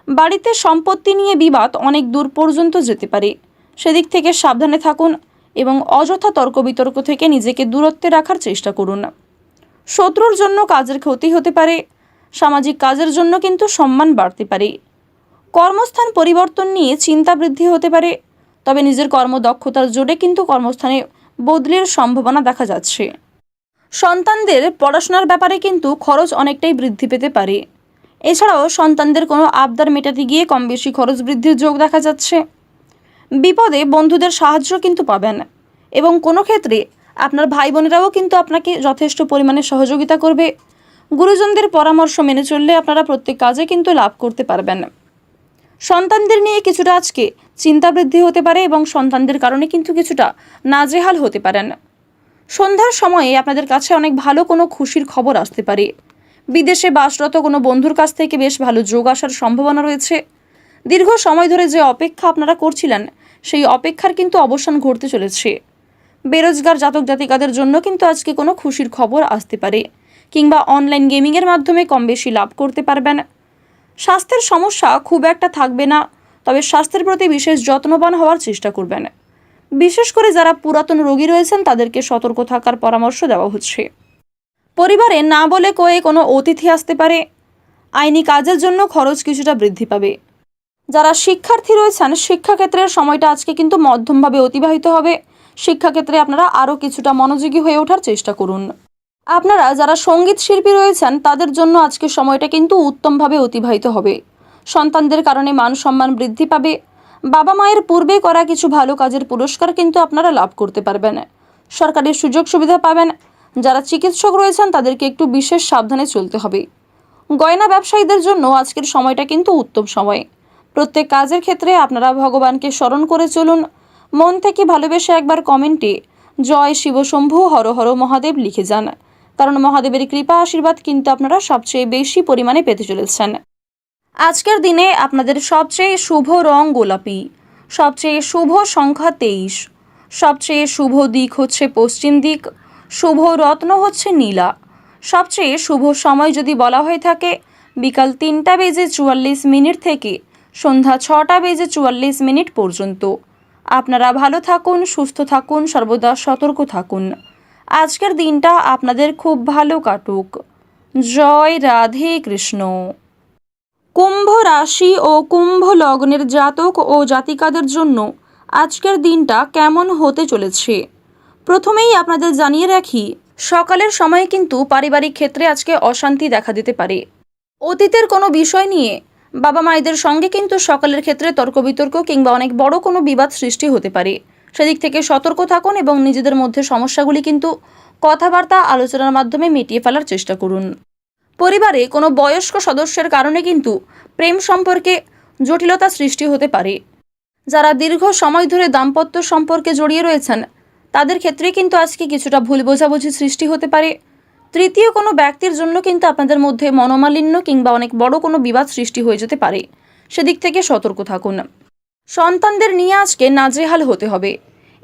বাড়িতে সম্পত্তি নিয়ে বিবাদ অনেক দূর পর্যন্ত যেতে পারে, সেদিক থেকে সাবধানে থাকুন এবং অযথা তর্ক বিতর্ক থেকে নিজেকে দূরত্বে রাখার চেষ্টা করুন। শত্রুর জন্য কাজের ক্ষতি হতে পারে। সামাজিক কাজের জন্য কিন্তু সম্মান বাড়তে পারে। কর্মস্থান পরিবর্তন নিয়ে চিন্তা বৃদ্ধি হতে পারে, তবে নিজের কর্মদক্ষতার জোরে কিন্তু কর্মস্থানে বদলির সম্ভাবনা দেখা যাচ্ছে। সন্তানদের পড়াশোনার ব্যাপারে কিন্তু খরচ অনেকটাই বৃদ্ধি পেতে পারে। এছাড়াও সন্তানদের কোনো আবদার মেটাতে গিয়ে কম বেশি খরচ বৃদ্ধির যোগ দেখা যাচ্ছে। বিপদে বন্ধুদের সাহায্য কিন্তু পাবেন এবং কোনো ক্ষেত্রে আপনার ভাই বোনেরাও কিন্তু আপনাকে যথেষ্ট পরিমাণে সহযোগিতা করবে। গুরুজনদের পরামর্শ মেনে চললে আপনারা প্রত্যেক কাজে কিন্তু লাভ করতে পারবেন। সন্তানদের নিয়ে কিছুটা আজকে চিন্তা বৃদ্ধি হতে পারে এবং সন্তানদের কারণে কিন্তু কিছুটা নাজেহাল হতে পারেন। সন্ধ্যার সময়ে আপনাদের কাছে অনেক ভালো কোনো খুশির খবর আসতে পারে। বিদেশে বাসরত কোনো বন্ধুর কাছ থেকে বেশ ভালো যোগ আসার সম্ভাবনা রয়েছে। দীর্ঘ সময় ধরে যে অপেক্ষা আপনারা করছিলেন, সেই অপেক্ষার কিন্তু অবসান ঘটতে চলেছে। বেরোজগার জাতক জাতিকাদের জন্য কিন্তু আজকে কোনো খুশির খবর আসতে পারে কিংবা অনলাইন গেমিংয়ের মাধ্যমে কম বেশি লাভ করতে পারবেন। স্বাস্থ্যের সমস্যা খুব একটা থাকবে না, তবে স্বাস্থ্যের প্রতি বিশেষ যত্নবান হওয়ার চেষ্টা করবেন। বিশেষ করে যারা পুরাতন রোগী রয়েছেন তাদেরকে সতর্ক থাকার পরামর্শ দেওয়া হচ্ছে। পরিবারে না বলে কয়ে কোনো অতিথি আসতে পারে। আইনি কাজের জন্য খরচ কিছুটা বৃদ্ধি পাবে। যারা শিক্ষার্থী রয়েছেন, শিক্ষাক্ষেত্রের সময়টা আজকে কিন্তু মধ্যমভাবে অতিবাহিত হবে। শিক্ষাক্ষেত্রে আপনারা আরও কিছুটা মনোযোগী হয়ে ওঠার চেষ্টা করুন। আপনারা যারা সঙ্গীত শিল্পী রয়েছেন তাদের জন্য আজকের সময়টা কিন্তু উত্তমভাবে অতিবাহিত হবে। সন্তানদের কারণে মান সম্মান বৃদ্ধি পাবে। বাবা মায়ের পূর্বে করা কিছু ভালো কাজের পুরস্কার কিন্তু আপনারা লাভ করতে পারবেন। সরকারি সুযোগ সুবিধা পাবেন। যারা চিকিৎসক রয়েছেন তাদেরকে একটু বিশেষ সাবধানে চলতে হবে। গয়না ব্যবসায়ীদের জন্য আজকের সময়টা কিন্তু উত্তম সময়। প্রত্যেক কাজের ক্ষেত্রে আপনারা ভগবানকে স্মরণ করে চলুন। মন থেকে ভালোবেসে একবার কমেন্টে জয় শিবশম্ভু হর হর মহাদেব লিখে যান, কারণ মহাদেবের কৃপা আশীর্বাদ কিন্তু আপনারা সবচেয়ে বেশি পরিমাণে পেতে চলেছেন। আজকের দিনে আপনাদের সবচেয়ে শুভ রং গোলাপি, সবচেয়ে শুভ সংখ্যা 23, সবচেয়ে শুভ দিক হচ্ছে পশ্চিম দিক, শুভ রত্ন হচ্ছে নীলা। সবচেয়ে শুভ সময় যদি বলা হয়ে থাকে বিকাল 3:44 থেকে সন্ধ্যা 6:44 পর্যন্ত। আপনারা ভালো থাকুন, সুস্থ থাকুন, সর্বদা সতর্ক থাকুন। আজকের দিনটা আপনাদের খুব ভালো কাটুক। জয় রাধে কৃষ্ণ। কুম্ভ রাশি ও কুম্ভ লগ্নের জাতক ও জাতিকাদের জন্য আজকের দিনটা কেমন হতে চলেছে প্রথমেই আপনাদের জানিয়ে রাখি, সকালের সময়ে কিন্তু পারিবারিক ক্ষেত্রে আজকে অশান্তি দেখা দিতে পারে। অতীতের কোনো বিষয় নিয়ে বাবা মায়েদের সঙ্গে কিন্তু সকালের ক্ষেত্রে তর্ক বিতর্ক কিংবা অনেক বড় কোনো বিবাদ সৃষ্টি হতে পারে। সেদিক থেকে সতর্ক থাকুন এবং নিজেদের মধ্যে সমস্যাগুলি কিন্তু কথাবার্তা আলোচনার মাধ্যমে মিটিয়ে ফেলার চেষ্টা করুন। পরিবারে কোনো বয়স্ক সদস্যের কারণে কিন্তু প্রেম সম্পর্কে জটিলতা সৃষ্টি হতে পারে। যারা দীর্ঘ সময় ধরে দাম্পত্য সম্পর্কে জড়িয়ে রয়েছেন তাদের ক্ষেত্রে কিন্তু আজকে কিছুটা ভুল বোঝাবুঝি সৃষ্টি হতে পারে। তৃতীয় কোনো ব্যক্তির জন্য কিন্তু আপনাদের মধ্যে মনোমালিন্য কিংবা অনেক বড় কোনো বিবাদ সৃষ্টি হয়ে যেতে পারে। সেদিক থেকে সতর্ক থাকুন। সন্তানদের নিয়ে আজকে নাজেহাল হতে হবে।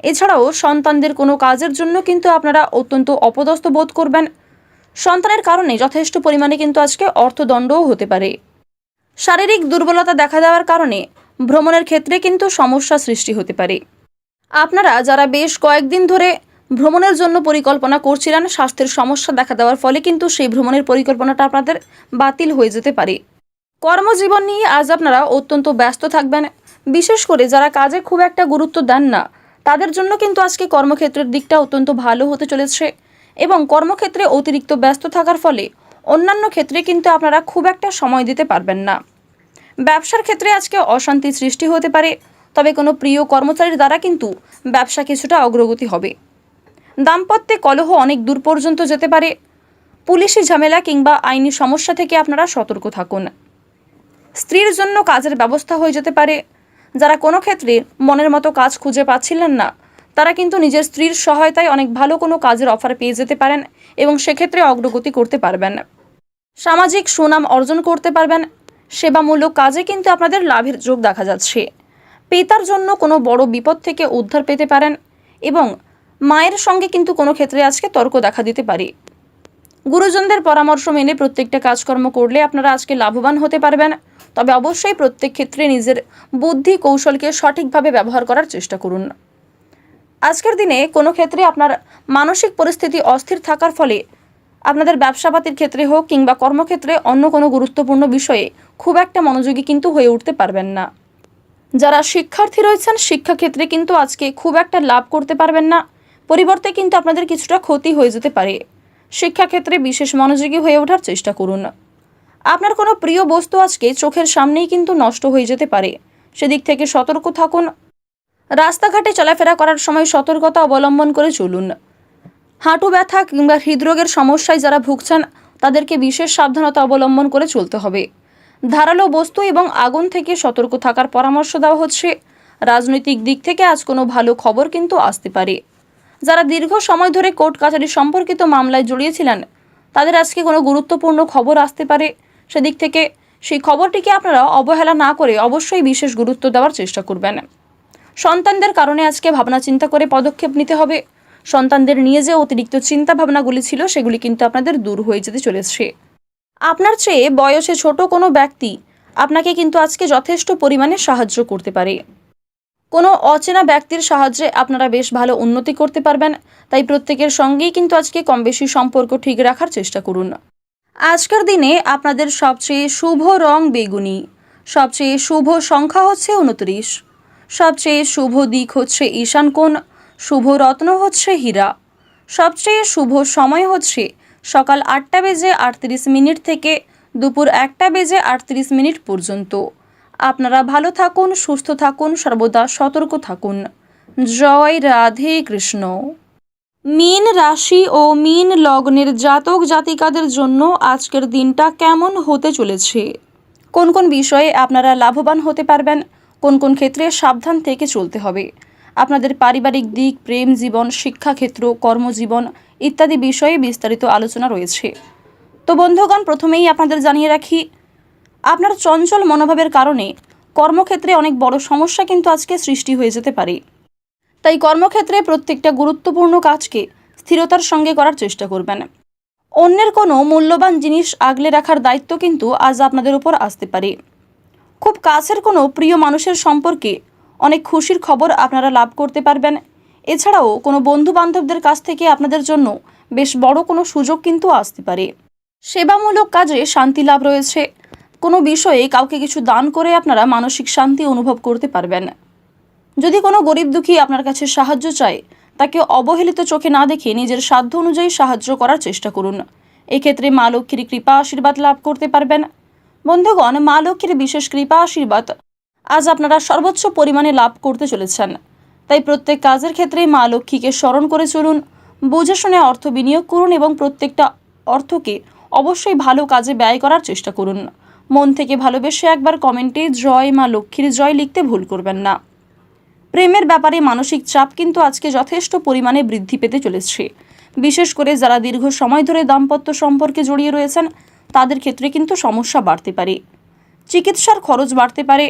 এছাড়াও সন্তানদের কোনো কাজের জন্য কিন্তু আপনারা অত্যন্ত অপদস্থ বোধ করবেন। সন্তানের কারণে যথেষ্ট পরিমাণে কিন্তু আজকে অর্থদণ্ডও হতে পারে। শারীরিক দুর্বলতা দেখা দেওয়ার কারণে ভ্রমণের ক্ষেত্রে কিন্তু সমস্যা সৃষ্টি হতে পারে। আপনারা যারা বেশ কয়েকদিন ধরে ভ্রমণের জন্য পরিকল্পনা করছিলেন, স্বাস্থ্যের সমস্যা দেখা দেওয়ার ফলে কিন্তু সেই ভ্রমণের পরিকল্পনাটা আপনাদের বাতিল হয়ে যেতে পারে। কর্মজীবন নিয়ে আজ আপনারা অত্যন্ত ব্যস্ত থাকবেন। বিশেষ করে যারা কাজে খুব একটা গুরুত্ব দেন না তাদের জন্য কিন্তু আজকে কর্মক্ষেত্রের দিকটা অত্যন্ত ভালো হতে চলেছে এবং কর্মক্ষেত্রে অতিরিক্ত ব্যস্ত থাকার ফলে অন্যান্য ক্ষেত্রে কিন্তু আপনারা খুব একটা সময় দিতে পারবেন না। ব্যবসার ক্ষেত্রে আজকে অশান্তি সৃষ্টি হতে পারে, তবে কোনো প্রিয় কর্মচারীর দ্বারা কিন্তু ব্যবসা কিছুটা অগ্রগতি হবে। দাম্পত্যে কলহ অনেক দূর পর্যন্ত যেতে পারে। পুলিশি ঝামেলা কিংবা আইনি সমস্যা থেকে আপনারা সতর্ক থাকুন। স্ত্রীর জন্য কাজের ব্যবস্থা হয়ে যেতে পারে। যারা কোনো ক্ষেত্রে মনের মতো কাজ খুঁজে পাচ্ছিলেন না, তারা কিন্তু নিজের স্ত্রীর সহায়তায় অনেক ভালো কোনো কাজের অফার পেয়ে যেতে পারেন এবং সেক্ষেত্রে অগ্রগতি করতে পারবেন। সামাজিক সুনাম অর্জন করতে পারবেন। সেবামূলক কাজে কিন্তু আপনাদের লাভের যোগ দেখা যাচ্ছে। পিতার জন্য কোনো বড় বিপদ থেকে উদ্ধার পেতে পারেন এবং মায়ের সঙ্গে কিন্তু কোনো ক্ষেত্রে আজকে তর্ক দেখা দিতে পারে। গুরুজনদের পরামর্শ মেনে প্রত্যেকটা কাজকর্ম করলে আপনারা আজকে লাভবান হতে পারবেন। তবে অবশ্যই প্রত্যেক ক্ষেত্রে নিজের বুদ্ধি কৌশলকে সঠিকভাবে ব্যবহার করার চেষ্টা করুন। আজকের দিনে কোনো ক্ষেত্রে আপনার মানসিক পরিস্থিতি অস্থির থাকার ফলে আপনাদের ব্যবসাপাতির ক্ষেত্রে হোক কিংবা কর্মক্ষেত্রে অন্য কোনো গুরুত্বপূর্ণ বিষয়ে খুব একটা মনোযোগী কিন্তু হয়ে উঠতে পারবেন না। যারা শিক্ষার্থী রয়েছেন শিক্ষাক্ষেত্রে কিন্তু আজকে খুব একটা লাভ করতে পারবেন না, পরিবর্তে কিন্তু আপনাদের কিছুটা ক্ষতি হয়ে যেতে পারে। শিক্ষাক্ষেত্রে বিশেষ মনোযোগী হয়ে ওঠার চেষ্টা করুন। আপনার কোনো প্রিয় বস্তু আজকে চোখের সামনেই কিন্তু নষ্ট হয়ে যেতে পারে, সেদিক থেকে সতর্ক থাকুন। রাস্তাঘাটে চলাফেরা করার সময় সতর্কতা অবলম্বন করে চলুন। হাঁটু ব্যথা কিংবা হৃদরোগের সমস্যায় যারা ভুগছেন তাদেরকে বিশেষ সাবধানতা অবলম্বন করে চলতে হবে। ধারালো বস্তু এবং আগুন থেকে সতর্ক থাকার পরামর্শ দেওয়া হচ্ছে। রাজনৈতিক দিক থেকে আজ কোনো ভালো খবর কিন্তু আসতে পারে। যারা দীর্ঘ সময় ধরে কোর্ট কাছারি সম্পর্কিত মামলায় জড়িয়েছিলেন তাদের আজকে কোনো গুরুত্বপূর্ণ খবর আসতে পারে। সেদিক থেকে সেই খবরটিকে আপনারা অবহেলা না করে অবশ্যই বিশেষ গুরুত্ব দেওয়ার চেষ্টা করবেন। সন্তানদের কারণে আজকে ভাবনা চিন্তা করে পদক্ষেপ নিতে হবে। সন্তানদের নিয়ে যে অতিরিক্ত চিন্তা ভাবনাগুলি ছিল সেগুলি কিন্তু আপনাদের দূর হয়ে যেতে চলেছে। আপনার চেয়ে বয়সে ছোট কোনো ব্যক্তি আপনাকে কিন্তু আজকে যথেষ্ট পরিমাণে সাহায্য করতে পারে। কোনো অচেনা ব্যক্তির সাহায্যে আপনারা বেশ ভালো উন্নতি করতে পারবেন। তাই প্রত্যেকের সঙ্গেই কিন্তু আজকে কম বেশি সম্পর্ক ঠিক রাখার চেষ্টা করুন। আজকের দিনে আপনাদের সবচেয়ে শুভ রং বেগুনি, সবচেয়ে শুভ সংখ্যা হচ্ছে 29, সবচেয়ে শুভ দিক হচ্ছে ঈশান কোণ, শুভ রত্ন হচ্ছে হীরা, সবচেয়ে শুভ সময় হচ্ছে সকাল 8:38 থেকে দুপুর 1:38 পর্যন্ত। আপনারা ভালো থাকুন, সুস্থ থাকুন, সর্বদা সতর্ক থাকুন। জয় রাধে কৃষ্ণ। মীন রাশি ও মীন লগ্নের জাতক জাতিকাদের জন্য আজকের দিনটা কেমন হতে চলেছে? কোন কোন বিষয়ে আপনারা লাভবান হতে পারবেন, কোন কোন ক্ষেত্রে সাবধান থেকে চলতে হবে? আপনাদের পারিবারিক দিক, প্রেম জীবন, শিক্ষাক্ষেত্র, কর্মজীবন ইত্যাদি বিষয়ে বিস্তারিত আলোচনা রয়েছে। তো বন্ধুগণ, প্রথমেই আপনাদের জানিয়ে রাখি, আপনার চঞ্চল মনোভাবের কারণে কর্মক্ষেত্রে অনেক বড় সমস্যা কিন্তু আজকে সৃষ্টি হয়ে যেতে পারে। তাই কর্মক্ষেত্রে প্রত্যেকটা গুরুত্বপূর্ণ কাজকে স্থিরতার সঙ্গে করার চেষ্টা করবেন। অন্যের কোনো মূল্যবান জিনিস আগলে রাখার দায়িত্ব কিন্তু আজ আপনাদের উপর আসতে পারে। খুব কাছের কোনো প্রিয় মানুষের সম্পর্কে অনেক খুশির খবর আপনারা লাভ করতে পারবেন। এছাড়াও কোনো বন্ধু বান্ধবদের কাছ থেকে আপনাদের জন্য বেশ বড় কোনো সুযোগ কিন্তু আসতে পারে। সেবামূলক কাজে শান্তি লাভ রয়েছে। কোনো বিষয়ে কাউকে কিছু দান করে আপনারা মানসিক শান্তি অনুভব করতে পারবেন। যদি কোনো গরিব দুঃখী আপনার কাছে সাহায্য চায়, তাকে অবহেলিত চোখে না দেখে নিজের সাধ্য অনুযায়ী সাহায্য করার চেষ্টা করুন। এক্ষেত্রে মা লক্ষ্মীর কৃপা আশীর্বাদ লাভ করতে পারবেন। বন্ধুগণ, মা লক্ষ্মীর বিশেষ কৃপা আশীর্বাদ আজ আপনারা সর্বোচ্চ পরিমাণে লাভ করতে চলেছেন। তাই প্রত্যেক কাজের ক্ষেত্রে মা লক্ষ্মীকে স্মরণ করে চলুন, বুঝে শুনে অর্থ বিনিয়োগ করুন এবং প্রত্যেকটা অর্থকে অবশ্যই ভালো কাজে ব্যয় করার চেষ্টা করুন। মন থেকে ভালোবেসে একবার কমেন্টে জয় মা লক্ষ্মীর জয় লিখতে ভুল করবেন না। প্রেমের ব্যাপারে মানসিক চাপ কিন্তু আজকে যথেষ্ট পরিমাণে বৃদ্ধি পেতে চলেছে। বিশেষ করে যারা দীর্ঘ সময় ধরে দাম্পত্য সম্পর্কে জড়িয়ে রয়েছেন তাদের ক্ষেত্রে কিন্তু সমস্যা বাড়তে পারে। চিকিৎসার খরচ বাড়তে পারে।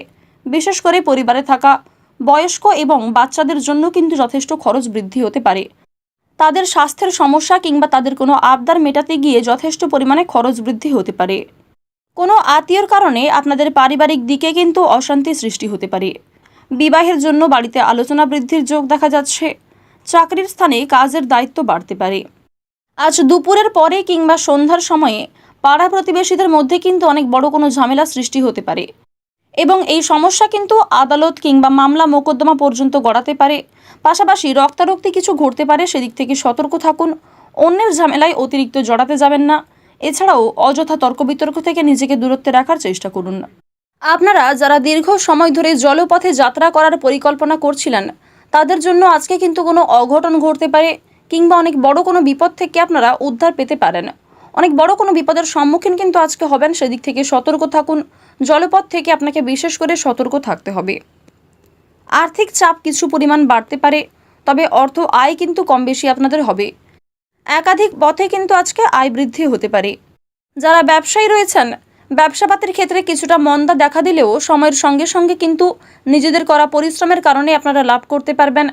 বিশেষ করে পরিবারে থাকা বয়স্ক এবং বাচ্চাদের জন্য কিন্তু যথেষ্ট খরচ বৃদ্ধি হতে পারে। তাদের স্বাস্থ্যের সমস্যা কিংবা তাদের কোনো আবদার মেটাতে গিয়ে যথেষ্ট পরিমাণে খরচ বৃদ্ধি হতে পারে। কোনো আত্মীয়র কারণে আপনাদের পারিবারিক দিকে কিন্তু অশান্তি সৃষ্টি হতে পারে। বিবাহের জন্য বাড়িতে আলোচনা বৃদ্ধির যোগ দেখা যাচ্ছে। চাকরির স্থানে কাজের দায়িত্ব বাড়তে পারে। আজ দুপুরের পরে কিংবা সন্ধ্যার সময়ে পাড়া প্রতিবেশীদের মধ্যে কিন্তু অনেক বড় কোনো ঝামেলা সৃষ্টি হতে পারে। এবং এই সমস্যা কিন্তু আদালত কিংবা মামলা মোকদ্দমা পর্যন্ত গড়াতে পারে। পাশাপাশি রক্তারক্তি কিছু ঘটতে পারে, সেদিক থেকে সতর্ক থাকুন। অন্যের ঝামেলায় অতিরিক্ত জড়াতে যাবেন না। এছাড়াও অযথা তর্ক বিতর্ক থেকে নিজেকে দূরত্বে রাখার চেষ্টা করুন। আপনারা যারা দীর্ঘ সময় ধরে জলপথে যাত্রা করার পরিকল্পনা করছিলেন, তাদের জন্য আজকে কিন্তু কোনো অঘটন ঘটতে পারে কিংবা অনেক বড় কোনো বিপদ থেকে আপনারা উদ্ধার পেতে পারেন। অনেক বড় কোনো বিপদের সম্মুখীন কিন্তু আজকে হবেন, সেদিক থেকে সতর্ক থাকুন। জলপথ থেকে আপনাকে বিশেষ করে সতর্ক থাকতে হবে। আর্থিক চাপ কিছু পরিমাণ বাড়তে পারে, তবে অর্থ আয় কিন্তু কম বেশি আপনাদের হবে। একাধিক পথে কিন্তু আজকে আয় বৃদ্ধি হতে পারে। যারা ব্যবসায়ী রয়েছেন, ব্যবসাপাতির ক্ষেত্রে কিছুটা মন্দা দেখা দিলেও সময়ের সঙ্গে সঙ্গে কিন্তু নিজেদের করা পরিশ্রমের কারণে আপনারা লাভ করতে পারবেন।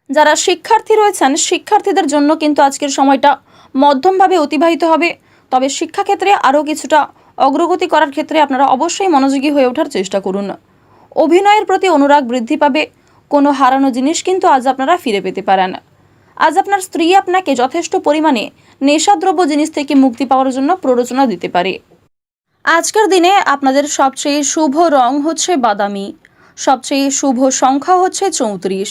যারা শিক্ষার্থী রয়েছেন, শিক্ষার্থীদের জন্য কিন্তু আজকের সময়টা মধ্যমভাবে অতিবাহিত হবে। তবে শিক্ষাক্ষেত্রে আরও কিছুটা অগ্রগতি করার ক্ষেত্রে আপনারা অবশ্যই মনোযোগী হয়ে ওঠার চেষ্টা করুন। অভিনয়ের প্রতি অনুরাগ বৃদ্ধি পাবে। কোনো হারানো জিনিস কিন্তু আজ আপনারা ফিরে পেতে পারেন। আজ আপনার স্ত্রী আপনাকে যথেষ্ট পরিমাণে নেশাদ্রব্য জিনিস থেকে মুক্তি পাওয়ার জন্য প্ররোচনা দিতে পারে। আজকের দিনে আপনাদের সবচেয়ে শুভ রং হচ্ছে বাদামি, সবচেয়ে শুভ সংখ্যা হচ্ছে 34,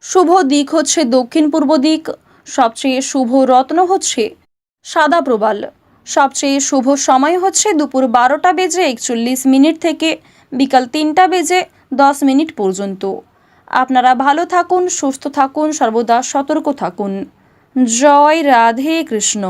শুভ দিক হচ্ছে দক্ষিণ পূর্ব দিক, সবচেয়ে শুভ রত্ন হচ্ছে সাদা প্রবাল, সবচেয়ে শুভ সময় হচ্ছে দুপুর 12:41 থেকে বিকাল 3:10 পর্যন্ত। আপনারা ভালো থাকুন, সুস্থ থাকুন, সর্বদা সতর্ক থাকুন। জয় রাধে কৃষ্ণ।